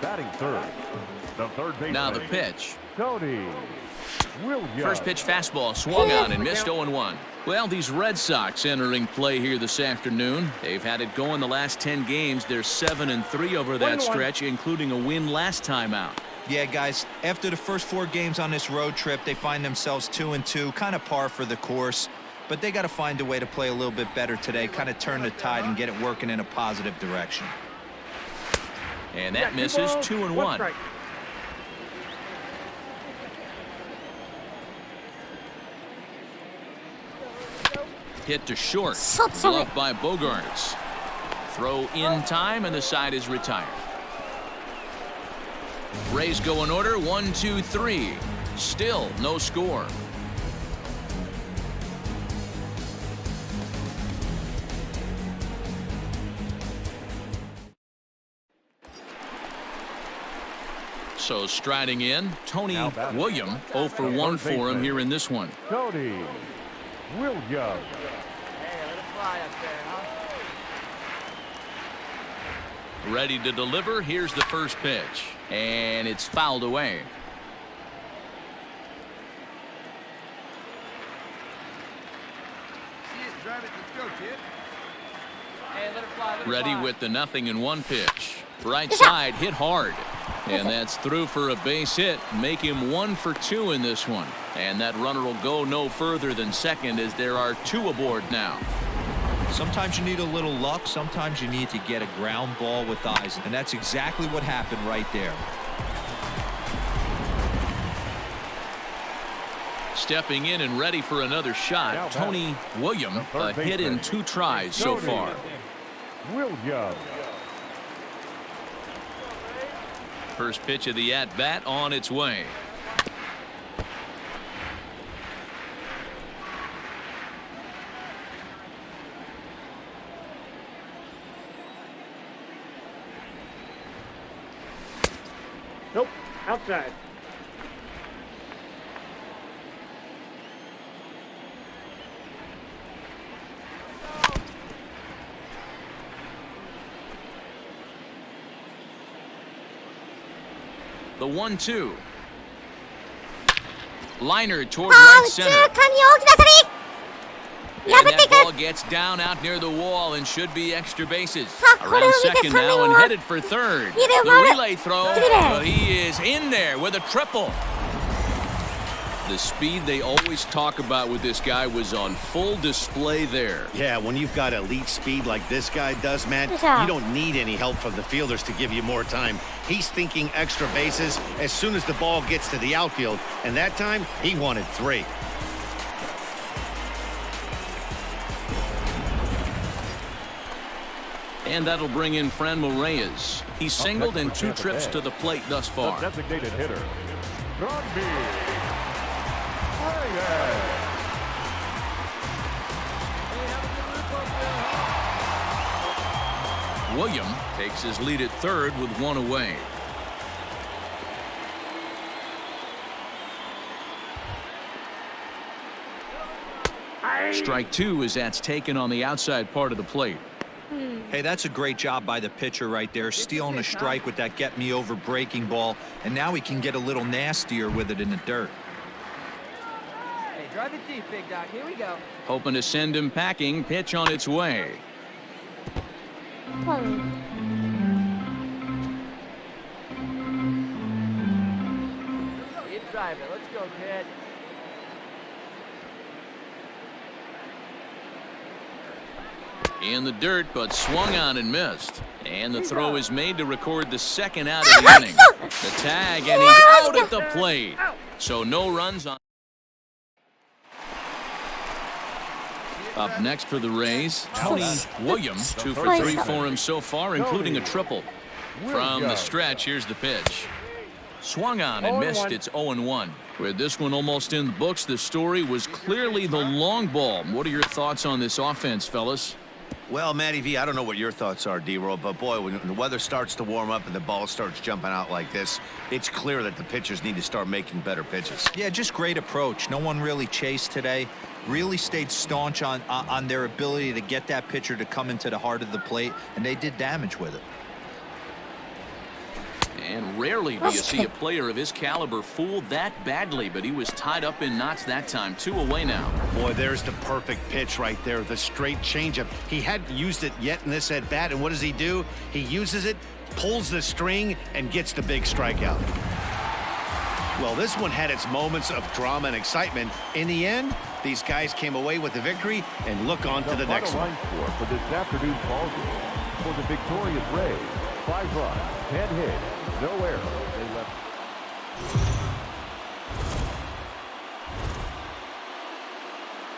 Batting third. The third baseman.
Now the pitch.
Tony Williams.
First pitch fastball swung on and missed 0-1. Well, these Red Sox entering play here this afternoon. They've had it going the last 10 games. They're 7-3 over that stretch, including a win last time out.
Yeah, guys, after the first 4 games on this road trip, they find themselves 2-2, kind of par for the course. But they got to find a way to play a little bit better today, kind of turn the tide and get it working in a positive direction.
And that misses. 2-1. Hit to short. Gloved by Bogarts. Throw in time, and the side is retired. Rays go in order. 1, 2, 3. Still no score. So striding in, Tony William. 0 for 1 for him here in this one.
Tony Williams.
Hey, let it fly up there, huh?
Ready to deliver. Here's the first pitch, and it's fouled away.
See it, drive it, let's go, kid.
Hey, let it fly, let it
Ready
fly.
with the 0-1 pitch. Right side hit hard, and that's through for a base hit. Make him 1 for 2 in this one, and that runner will go no further than second as there are 2 aboard now.
Sometimes you need a little luck. Sometimes you need to get a ground ball with eyes, and that's exactly what happened right there.
stepping in and ready for another shot. Tony William, a hit in 2 tries so far.
William.
First pitch of the at-bat on its way.
Nope, outside.
The 1-2. Liner toward right center. And that ball gets down out near the wall and should be extra bases. Around second now and headed for third. The relay throw, but he is in there with a triple. The speed they always talk about with this guy was on full display there.
Yeah, when you've got elite speed like this guy does, man, you don't need any help from the fielders to give you more time. He's thinking extra bases as soon as the ball gets to the outfield, and that time he wanted 3.
And that'll bring in Franmil Reyes. He's singled in 2 trips to the plate thus far.
The designated hitter,
William takes his lead at third with 1 away. Strike 2 as that's taken on the outside part of the plate.
Hey, that's a great job by the pitcher right there, stealing a strike with that get-me-over breaking ball, and now he can get a little nastier with it in the dirt.
Hey, drive it deep, big dog. Here we go.
Hoping to send him packing. Pitch on its way.
You drive it. Let's go, kid.
In the dirt, but swung on and missed. And the throw is made to record the second out of the inning. The tag, and he's out at the plate. So no runs on. Up next for the Rays, Tony William. 2 for 3 for him so far, including a triple. From the stretch, here's the pitch. Swung on and missed. It's 0-1. With this one almost in the books, the story was clearly the long ball. What are your thoughts on this offense, fellas?
Well, Matty V, I don't know what your thoughts are, D-Roll, but boy, when the weather starts to warm up and the ball starts jumping out like this, it's clear that the pitchers need to start making better pitches.
Yeah, just great approach. No one really chased today. Really stayed staunch on their ability to get that pitcher to come into the heart of the plate, and they did damage with it.
And rarely do you see a player of his caliber fooled that badly, but he was tied up in knots that time. 2 away now.
Boy, there's the perfect pitch right there, the straight changeup. He hadn't used it yet in this at-bat, and what does he do? He uses it, pulls the string, and gets the big strikeout. Well, this one had its moments of drama and excitement. In the end, these guys came away with the victory and look on to the next one.
Score for this afternoon's ball game for the victorious Rays. 5 runs, 10 hits, no errors. They left.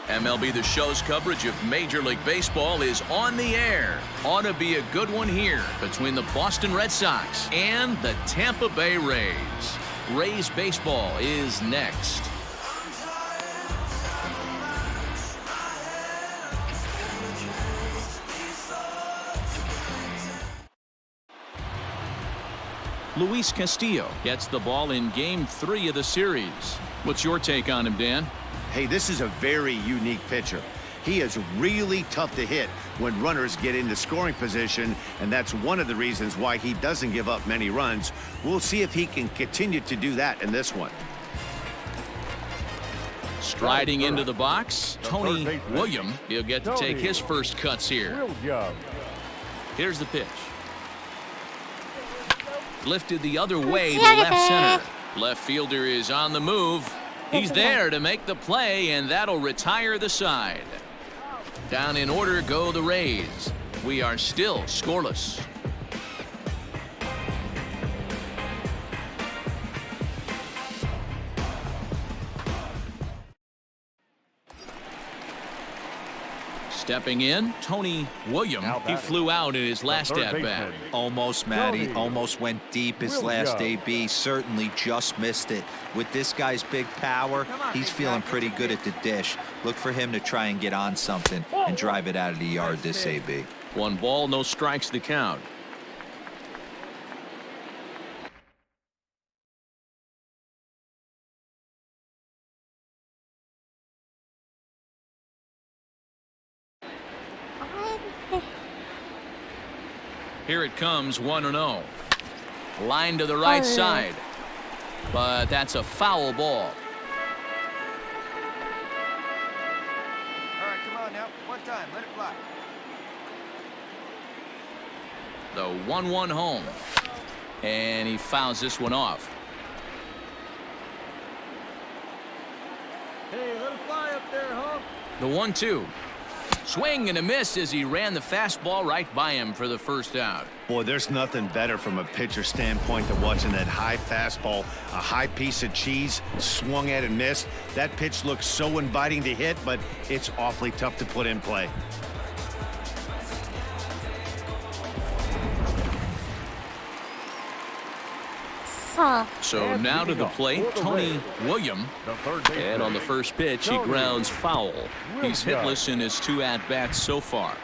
MLB The Show's coverage of Major League Baseball is on the air. Ought to be a good one here between the Boston Red Sox and the Tampa Bay Rays. Rays baseball is next. Luis Castillo gets the ball in Game 3 of the series. What's your take on him, Dan?
Hey, this is a very unique pitcher. He is really tough to hit when runners get into scoring position, and that's one of the reasons why he doesn't give up many runs. We'll see if he can continue to do that in this one.
Striding into the box, Tony William. He'll get to take his first cuts here. Here's the pitch. Lifted the other way to left center. Left fielder is on the move. He's there to make the play, and that'll retire the side. Down in order go the Rays. We are still scoreless. Stepping in, Tony William. He flew out in his last at-bat.
Almost, Matty. Almost went deep his last AB. Certainly just missed it. With this guy's big power, he's feeling pretty good at the dish. Look for him to try and get on something and drive it out of the yard this AB.
1 ball, no strikes to count. Here it comes, 1-0. Line to the right side. But that's a foul ball.
All right, come on now. One time. Let it fly.
The 1-1 home. And he fouls this one off.
Hey, let it fly up there, huh?
The 1-2. Swing and a miss as he ran the fastball right by him for the first out.
Boy, there's nothing better from a pitcher standpoint than watching that high fastball, a high piece of cheese, swung at and missed. That pitch looks so inviting to hit, but it's awfully tough to put in play.
So now to the plate, Tony William. And on the first pitch, he grounds foul. He's hitless in his 2 at-bats so far.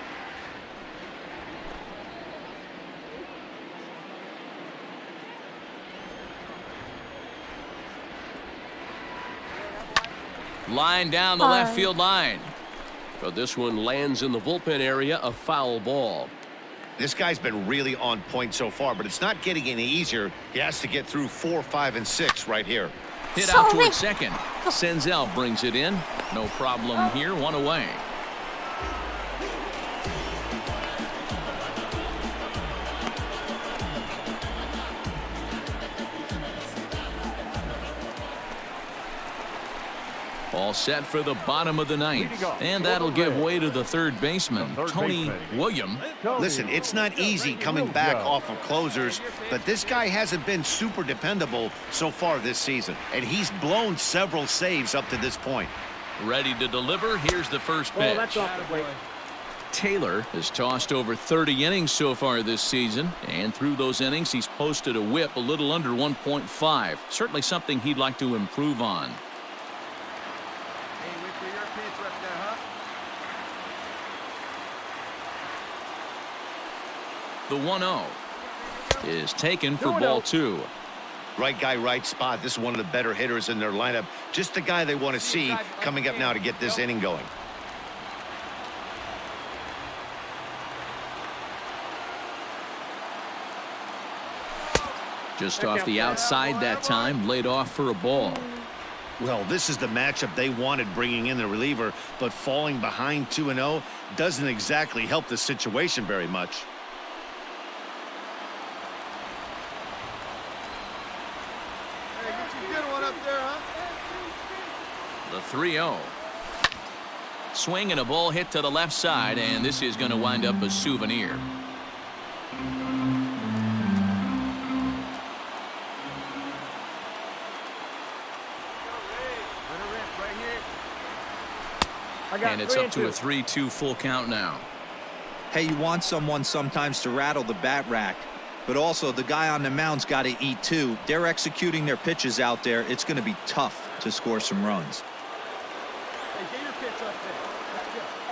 Line down the left field line.
But this one lands in the bullpen area, a foul ball.
This guy's been really on point so far, but it's not getting any easier. He has to get through 4, 5, and 6 right here.
Hit out towards second. Senzel brings it in. No problem here. 1 away. All set for the bottom of the 9th. And that'll give way to the third baseman, Tony William.
Listen, it's not easy coming back off of closers, but this guy hasn't been super dependable so far this season. And he's blown several saves up to this point.
Ready to deliver. Here's the first pitch. Taylor has tossed over 30 innings so far this season. And through those innings, he's posted a whip a little under 1.5. Certainly something he'd like to improve on. The 1-0 is taken for ball 2.
Right guy, right spot. This is one of the better hitters in their lineup. Just the guy they want to see coming up now to get this inning going.
Just off the outside that time, laid off for a ball.
Well, this is the matchup they wanted, bringing in the reliever, but falling behind 2-0 doesn't exactly help the situation very much. The 3-0. Swing and a ball hit to the left side, and this is going to wind up a souvenir. And it's up to a 3-2 full count now.
Hey, you want someone sometimes to rattle the bat rack, but also the guy on the mound's got to eat too. They're executing their pitches out there. It's going to be tough to score some runs.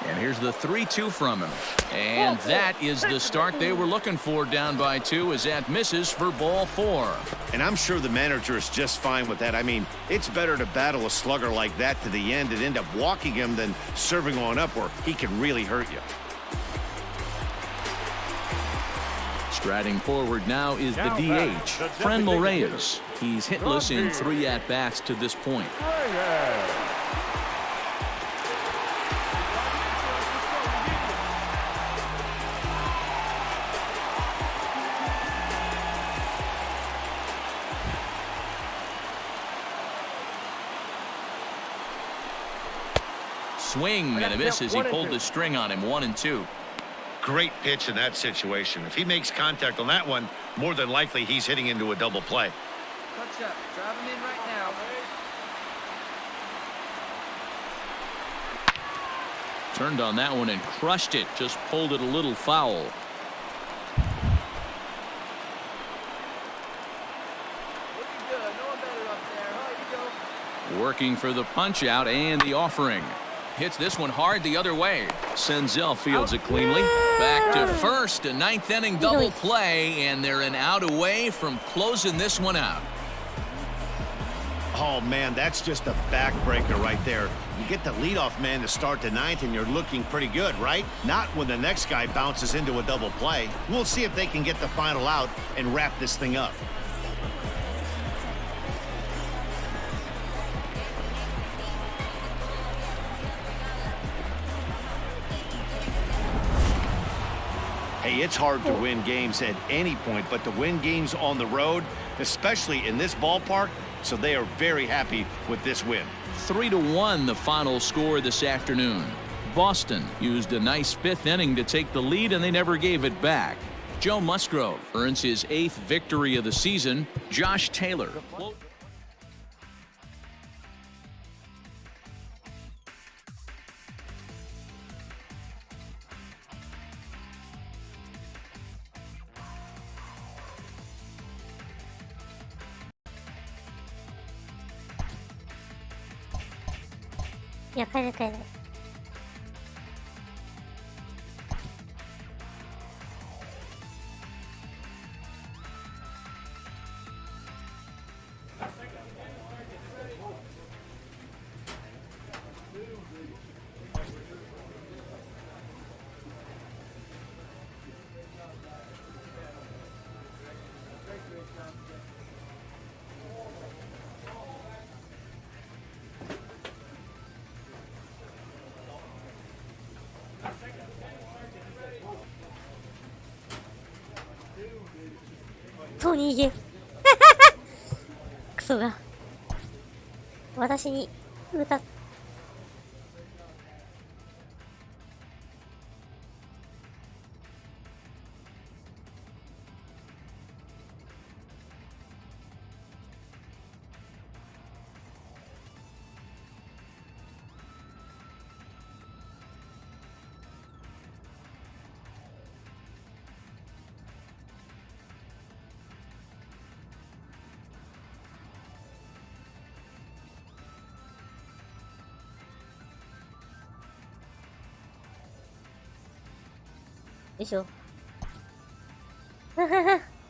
And here's the 3-2 from him. And that is the start they were looking for, down by 2, as that misses for ball 4.
And I'm sure the manager is just fine with that. I mean, it's better to battle a slugger like that to the end and end up walking him than serving on up where he can really hurt you.
Striding forward now is the DH, Franmil Reyes. He's hitless in 3 at-bats to this point. Swing and a miss as he pulled the string on him. 1-2.
Great pitch in that situation. If he makes contact on that one, more than likely he's hitting into a double play.
Touch up. Drive him in right now.
Turned on that one and crushed it. Just pulled it a little foul. Working for the punch out and the offering. Hits this one hard the other way. Senzel fields it cleanly. Back to first. A ninth inning double play, and they're an out away from closing this one out.
Oh, man, that's just a backbreaker right there. You get the leadoff man to start the ninth, and you're looking pretty good, right? Not when the next guy bounces into a double play. We'll see if they can get the final out and wrap this thing up. Hey, it's hard to win games at any point, but to win games on the road, especially in this ballpark, so they are very happy with this win.
3-1 the final score this afternoon. Boston used a nice fifth inning to take the lead, and they never gave it back. Joe Musgrove earns his 8th victory of the season. Josh Taylor.
Yeah, kind of.トニーゲクソが私に歌っよいしょ。よいしょ。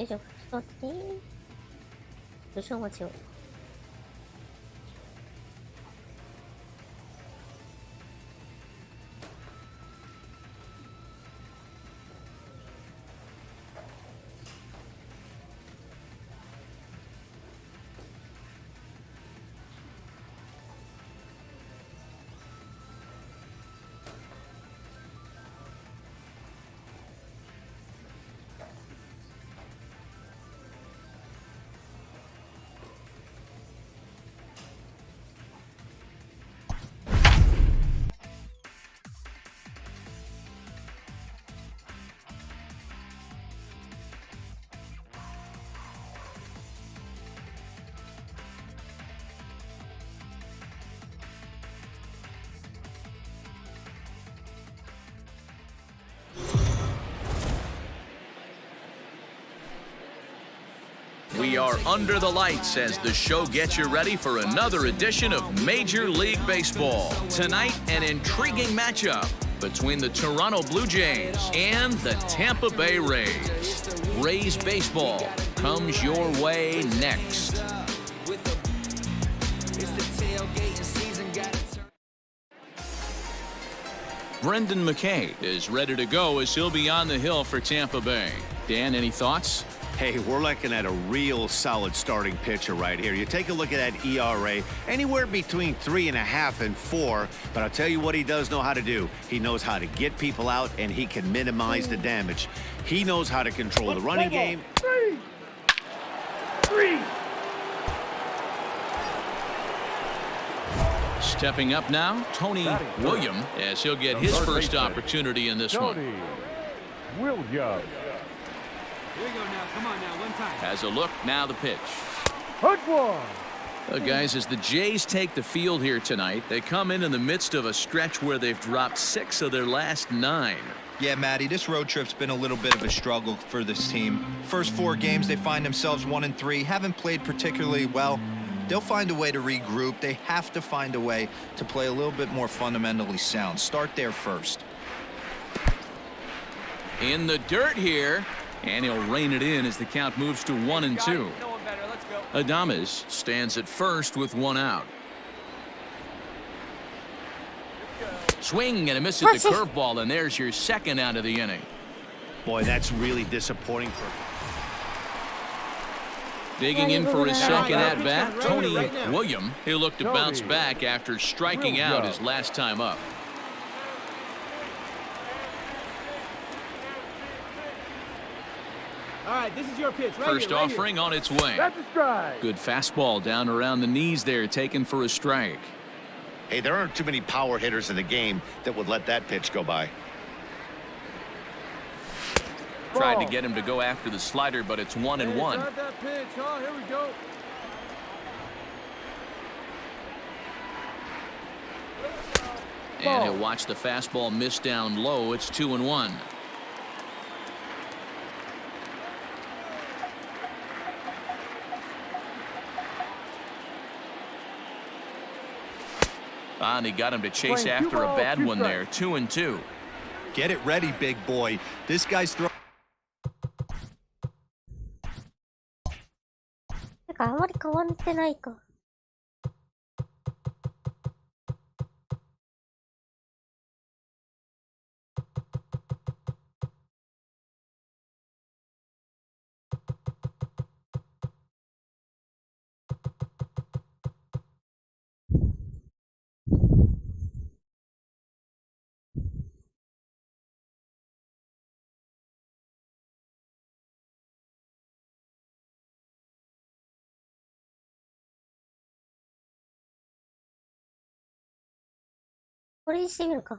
ちょっと待って。少々お待ちを。
We are under the lights as the show gets you ready for another edition of Major League Baseball. Tonight, an intriguing matchup between the Toronto Blue Jays and the Tampa Bay Rays. Rays baseball comes your way next. Brendan McKay is ready to go as he'll be on the hill for Tampa Bay. Dan, any thoughts?
Hey, we're looking at a real solid starting pitcher right here. You take a look at that ERA, anywhere between 3.5 and 4. But I'll tell you what he does know how to do. He knows how to get people out, and he can minimize the damage. He knows how to control the running game.
Stepping up now, Tony William, as he'll get his first opportunity in this one.
William.
Here we go now. Come on now. One time.
Has a look. Now the pitch.
Hut one.
Guys, as the Jays take the field here tonight, they come in the midst of a stretch where they've dropped 6 of their last 9.
Yeah, Matty, this road trip's been a little bit of a struggle for this team. First 4 games, they find themselves 1-3, haven't played particularly well. They'll find a way to regroup. They have to find a way to play a little bit more fundamentally sound. Start there first.
In the dirt here, and he'll rein it in as the count moves to 1-2. Adames stands at first with 1 out. Swing and a miss at the curveball, and there's your 2nd out of the inning.
Boy, that's really disappointing for him.
Digging in for his 2nd at-bat, Tony William. He'll look to bounce back after striking out his last time up.
All right, this is your pitch. Right
First
here, right
offering on its way.
That's a strike.
Good fastball down around the knees there, taken for a strike.
Hey, there aren't too many power hitters in the game that would let that pitch go by.
Tried to get him to go after the slider, but it's 1-1.
Start that pitch. Oh, here we go.
And he'll watch the fastball miss down low. It's 2-1. And he got him to chase after a bad one there. 2-2.
Get it ready, big boy. This guy's throwing.
なんかあまり変わってないか。これにしてみるか。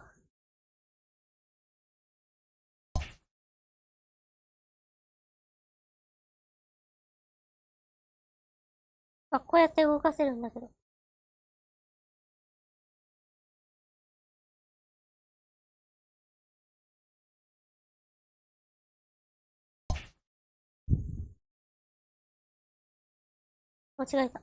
あ、こうやって動かせるんだけど。間違えた。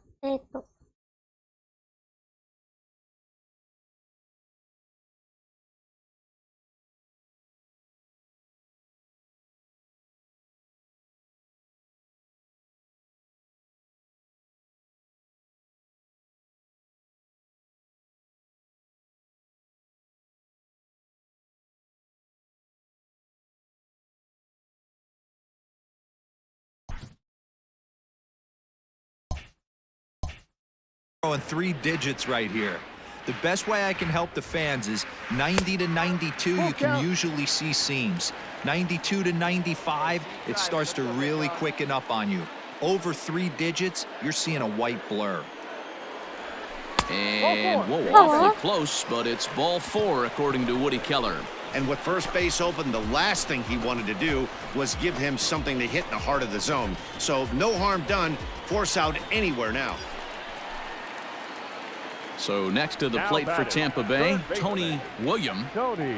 Throwing 3 digits right here. The best way I can help the fans is 90 to 92, you can usually see seams. 92 to 95, it starts to really quicken up on you. Over 3 digits, you're seeing a white blur.
And, whoa, awfully close, but it's ball 4, according to Woody Keller.
And with first base open, the last thing he wanted to do was give him something to hit in the heart of the zone. So no harm done. Force out anywhere now.
So next to the plate for Tampa Bay, Tony William.
Tony.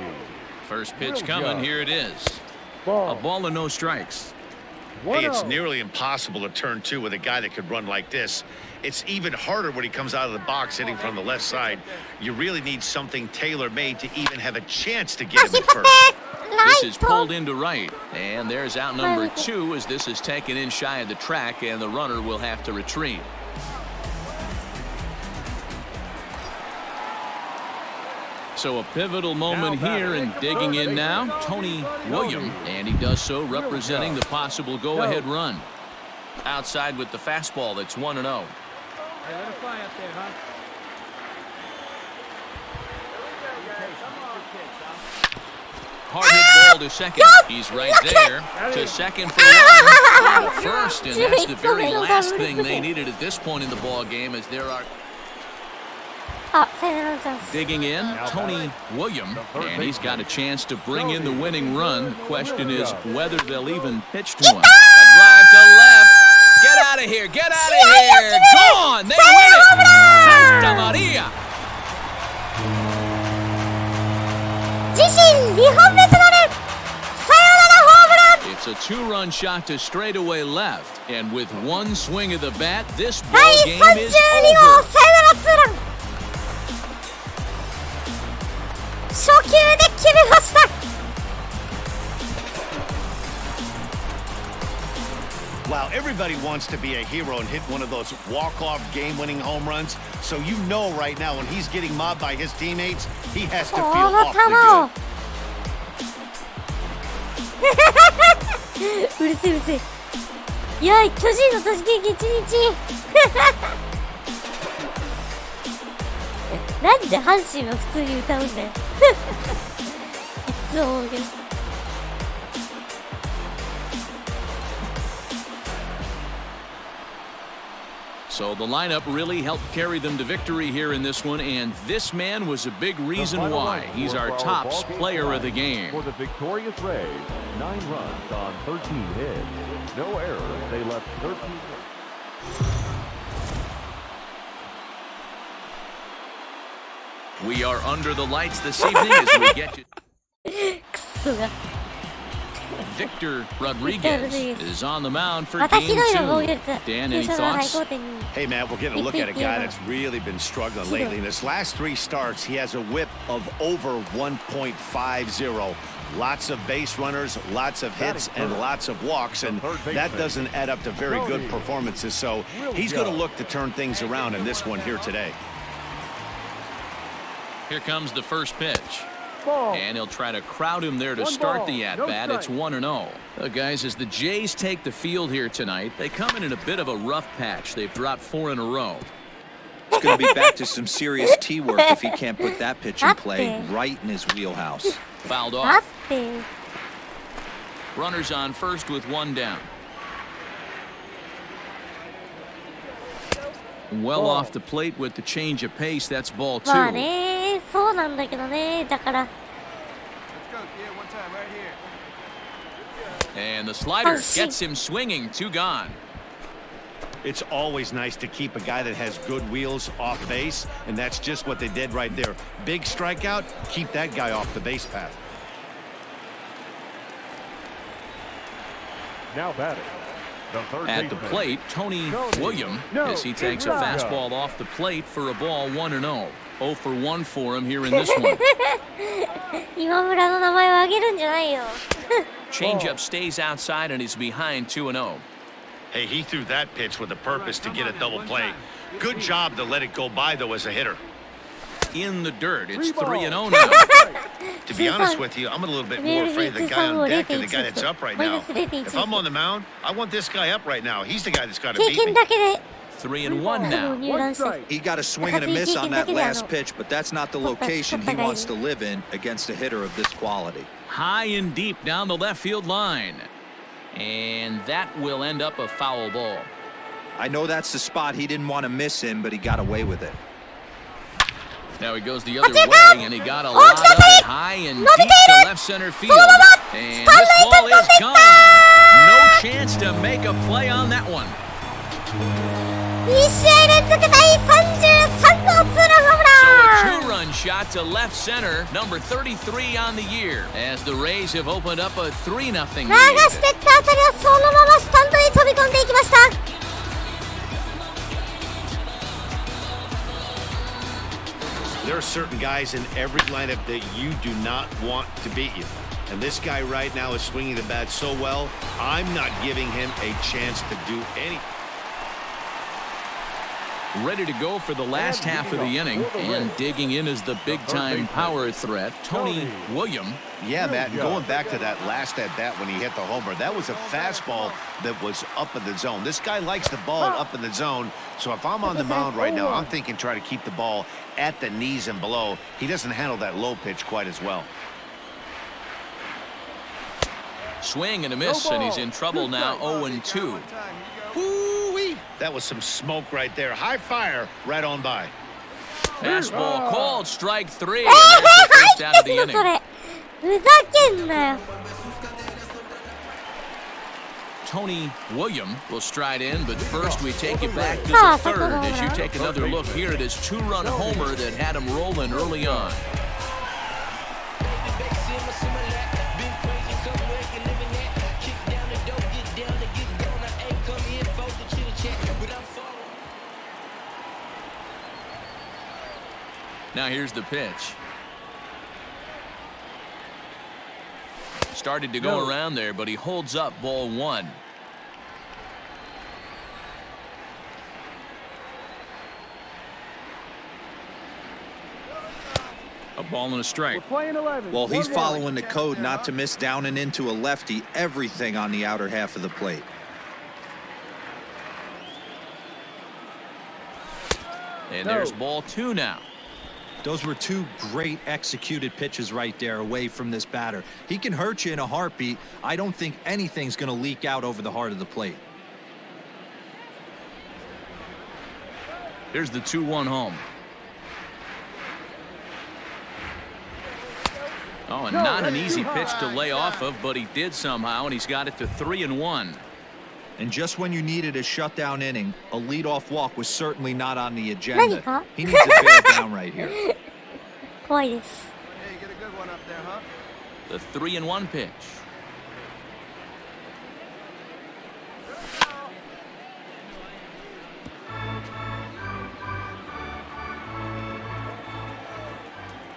First pitch coming, here it is. A ball and no strikes.
Hey, it's nearly impossible to turn 2 with a guy that could run like this. It's even harder when he comes out of the box hitting from the left side. You really need something tailor-made to even have a chance to get him at first.
This is pulled into right. And there's out number 2 as this is taken in shy of the track, and the runner will have to retreat. So a pivotal moment here, and digging in now, Tony William, and he does so representing the possible go-ahead run. Outside with the fastball, that's 1-0.
Hey, let it fly up there, huh?
Hard hit ball to second. He's right there to second for 1. First, and that's the very last thing they needed at this point in the ball game, as there are.
あ、サヨナラのチャンス。
Digging in, Tony William, and he's got a chance to bring in the winning run. The question is whether they'll even pitch to him. A drive to left. Get out of here! Get out of here! Gone! They win it! Santa Maria!
自身2本目となるサヨナラホームラン。
It's a two-run shot to straightaway left, and with one swing of the bat, this
第
ball game
32 号
is
サヨナ
over.
ラツーラン。初球で決めました。
Wow, everybody wants to be a hero and hit one of those walk-off game-winning home runs. So you know right now when he's getting mobbed by his teammates, he has to
こ
feel
の
awfully
球を うるせえうるせえ。いや、巨人の突撃1日。なんで阪神は普通に歌うんだよ。いつも思うけど。
So the lineup really helped carry them to victory here in this one, and this man was a big reason why. He's our top player of the game.
For the victorious Rays, 9 runs on 13 hits. No errors. They left 13 hits.
We are under the lights this evening as we get to Victor Rodriguez is on the mound for
また
game
ひどいの防
2.
御率。
Dan,
優
any
勝の最
thoughts?
高点に。
Hey, Matt, we're getting a look at a guy that's really been struggling lately. In his last 3 starts, he has a whip of over 1.50. Lots of base runners, lots of hits, and lots of walks, and that doesn't add up to very good performances. So he's going to look to turn things around in this one here today.
Here comes the first pitch. And he'll try to crowd him there to start the at-bat. It's 1-0. Guys, as the Jays take the field here tonight, they come in a bit of a rough patch. They've dropped 4 in a row.
It's going to be back to some serious tee work if he can't put that pitch in play right in his wheelhouse.
Fouled
待
off.
って。
Runners on first with 1 down. Well off the plate with the change of pace. That's ball
まあ
2.
ね、そうなんだけどね。だから。
And the slider gets him swinging. 2 gone.
It's always nice to keep a guy that has good wheels off base, and that's just what they did right there. Big strikeout, keep that guy off the base path.
Now batting.
At the plate, Tony William, as he takes a fastball off the plate for a ball 1-0. 0 for 1 for him here in this one.
今村の名前をあげるんじゃないよ。
Changeup stays outside and he's behind 2-0.
Hey, he threw that pitch with a purpose to get a double play. Good job to let it go by, though, as a hitter.
In the dirt, it's 3-0 now.
To be honest with you, I'm a little bit more afraid of the guy on deck than the guy that's up right now. If I'm on the mound, I want this guy up right now. He's the guy that's got to
経
beat
験
me.
だけで
3-1 now.
入団して。
He got a swing and a miss on that last pitch, but that's not the location he wants to live in against a hitter of this quality.
High and deep down the left field line. And that will end up a foul ball.
I know that's the spot he didn't want to miss him, but he got away with it.
Now he goes the other way, and he got a lot of it high and deep to left center field. And this ball is gone. No chance to make a play on that one.
2試合連続第33号ツーランホームラン。
So a 2-run shot to left center, number 33 on the year, as the Rays have opened up a 3-0 lead.
流してったあたりはそのままスタンドに飛び込んでいきました。
There are certain guys in every lineup that you do not want to beat you. And this guy right now is swinging the bat so well, I'm not giving him a chance to do anything.
Ready to go for the last half of the inning, and digging in as the big-time power threat, Tony William.
Yeah, Matt, and going back to that last at-bat when he hit the homer, that was a fastball that was up in the zone. This guy likes the ball up in the zone, so if I'm on the mound right now, I'm thinking try to keep the ball at the knees and below. He doesn't handle that low pitch quite as well.
Swing and a miss, and he's in trouble now, 0-2.
Woo-wee! That was some smoke right there. High fire right on by.
Fastball called, strike 3, and there's the first out of the
何そ
inning.
れふざけんなよ
Tony William will stride in, but first we take it back to the third as you take another look here at his two-run homer that had him rolling early on. Now here's the pitch. Started to go around there, but he holds up ball 1. A ball and a strike.
Well, he's following the code not to miss down and into a lefty, everything on the outer half of the plate.
And there's ball 2 now.
Those were two great executed pitches right there away from this batter. He can hurt you in a heartbeat. I don't think anything's going to leak out over the heart of the plate.
Here's the 2-1 home. Oh, and not an easy pitch to lay off of, but he did somehow, and he's got it to 3-1.
And just when you needed a shutdown inning, a leadoff walk was certainly not on the agenda. He needs to bear down right here.
怖いです
The 3-1 pitch.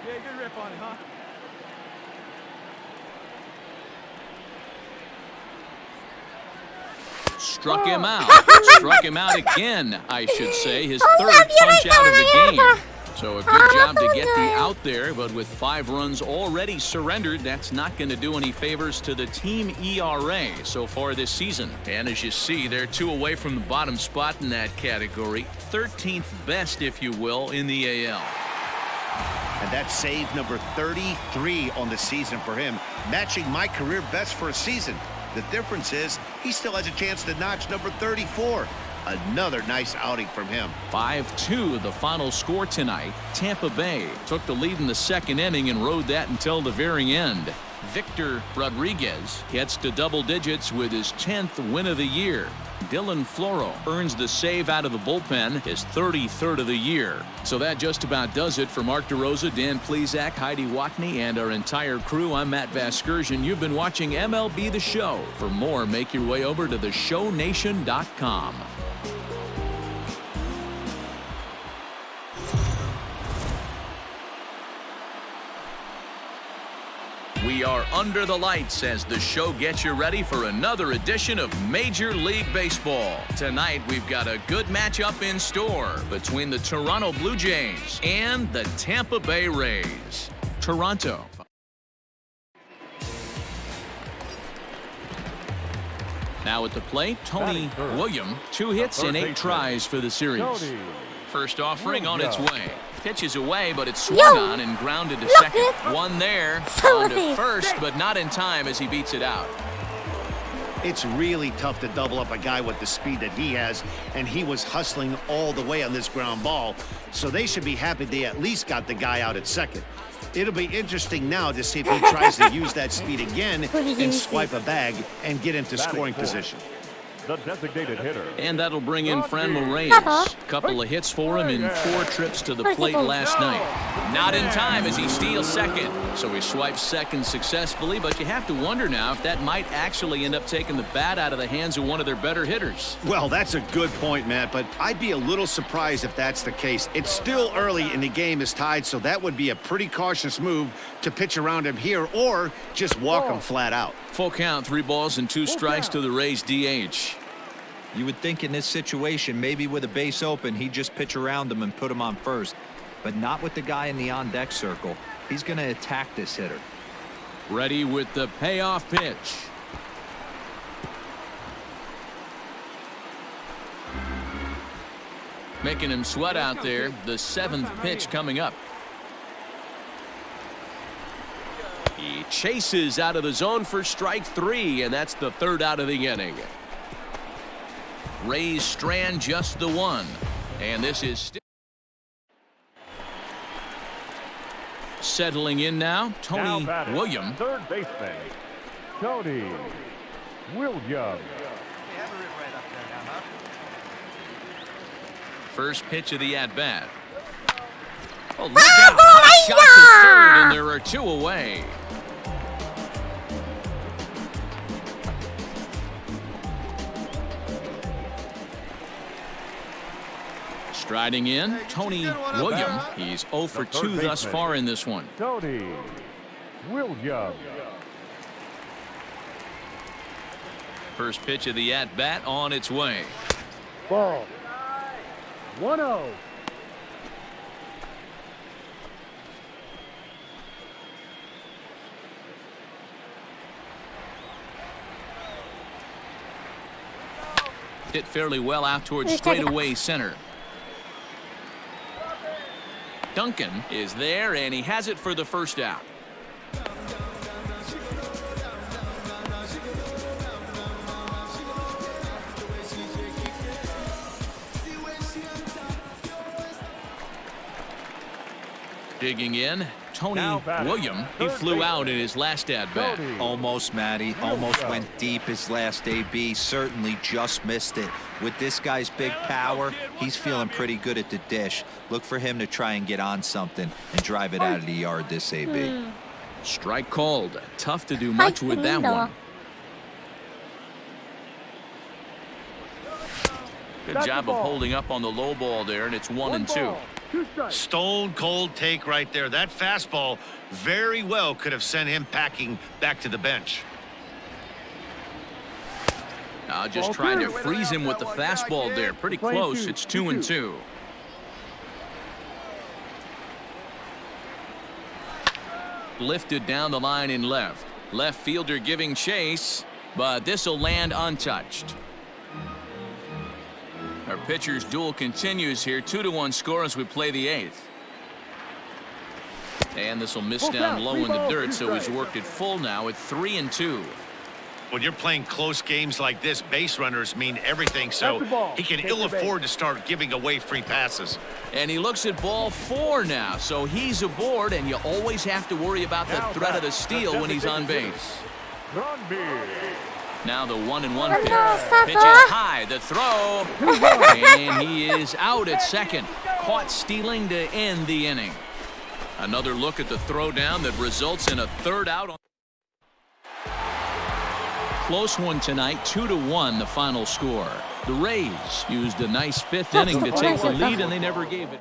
Good rip on it, huh?
Struck him out. Struck him out again, I should say. His third punch out of the game. So a good job to get the out there, but with 5 runs already surrendered, that's not going to do any favors to the team ERA so far this season. And as you see, they're 2 away from the bottom spot in that category. 13th best, if you will, in the AL.
And that's save number 33 on the season for him, matching my career best for a season. The difference is he still has a chance to notch number 34. Another nice outing from him.
5-2 the final score tonight. Tampa Bay took the lead in the second inning and rode that until the very end. Victor Rodriguez gets to double digits with his 10th win of the year. Dylan Floro earns the save out of the bullpen, his 33rd of the year. So that just about does it for Mark DeRosa, Dan Plesac, Heidi Watney, and our entire crew. I'm Matt Vasgersian. You've been watching MLB The Show. For more, make your way over to theshownation.com. We are under the lights as the show gets you ready for another edition of Major League Baseball. Tonight, we've got a good matchup in store between the Toronto Blue Jays and the Tampa Bay Rays. Toronto. Now at the plate, Tony William, 2 hits and 8 tries for the series. First offering on its way. Pitches away, but it's swung on and grounded to second. One there, on to first, but not in time as he beats it out.
It's really tough to double up a guy with the speed that he has, and he was hustling all the way on this ground ball, so they should be happy they at least got the guy out at second. It'll be interesting now to see if he tries to use that speed again and swipe a bag and get into scoring position.
The designated hitter.
And that'll bring in Franmil Reyes. Couple of hits for him in 4 trips to the plate last night. Not in time as he steals second. So he swipes second successfully, but you have to wonder now if that might actually end up taking the bat out of the hands of one of their better hitters.
Well, that's a good point, Matt, but I'd be a little surprised if that's the case. It's still early and the game is tied, so that would be a pretty cautious move to pitch around him here or just walk him flat out.
Full count, 3 balls and 2 strikes to the Rays DH.
You would think in this situation, maybe with a base open, he'd just pitch around him and put him on first. But not with the guy in the on-deck circle. He's going to attack this hitter.
Ready with the payoff pitch. Making him sweat out there. The 7th pitch coming up. He chases out of the zone for strike 3, and that's the 3rd out of the inning. Rays strand just the 1, and this is still. Settling in now, Tony William.
Third baseman, Tony Williams.
First pitch of the at-bat. Oh, look out! Hot shot to third, and there are 2 away. Striding in, Tony William. He's 0 for 2 thus far in this one.
Tony Williams.
First pitch of the at-bat on its way.
Ball. 1-0.
Hit fairly well out towards straightaway center. Duncan is there, and he has it for the first out. Digging in, Tony William. He flew out in his last at-bat.
Almost, Matty. Almost went deep his last AB. Certainly just missed it. With this guy's big power, he's feeling pretty good at the dish. Look for him to try and get on something and drive it out of the yard this AB.
Strike called. Tough to do much with that one. Good job of holding up on the low ball there, and it's 1-2.
Stone cold take right there. That fastball very well could have sent him packing back to the bench.
Now just trying to freeze him with the fastball there. Pretty close. It's 2-2. Lifted down the line in left. Left fielder giving chase, but this will land untouched. Our pitcher's duel continues here. 2-1 score as we play the 8th. And this will miss down low in the dirt, so he's worked it full now at 3-2.
When you're playing close games like this, base runners mean everything, so he can ill afford to start giving away free passes.
And he looks at ball 4 now, so he's aboard, and you always have to worry about the threat of the steal when he's on base. Now the 1-1 pitch. Pitch is high, the throw, and he is out at second. Caught stealing to end the inning. Another look at the throw down that results in a third out. Close one tonight, 2-1 the final score. The Rays used a nice 5th inning to take the lead, and they never gave it.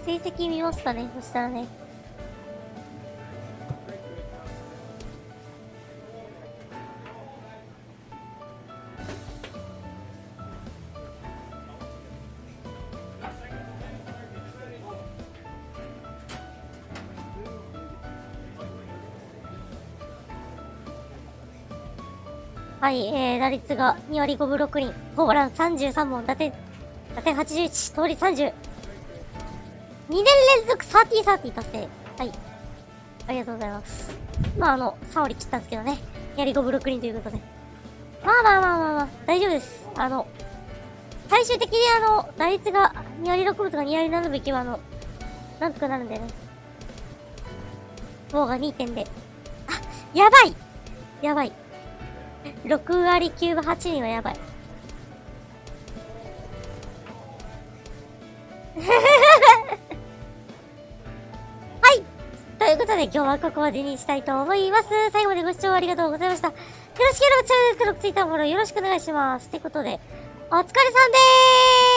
成績見ますかね、そしたらね。はい、打率が2割5分6厘、ホームラン33本、打点81、盗塁30。2年連続30-30達成。はい。ありがとうございます。まあ3割切ったんですけどね。2割5分6厘ということで。まあ、大丈夫です。最終的に打率が2割6分とか2割7分いけばなんとかなるんでね。棒が 2 点で。あ、やばい。6割9分8厘はやばい。ということで今日はここまでにしたいと思います。最後までご視聴ありがとうございました。よろしければチャンネル登録、Twitter フォローよろしくお願いします。ということで、お疲れさんでーす。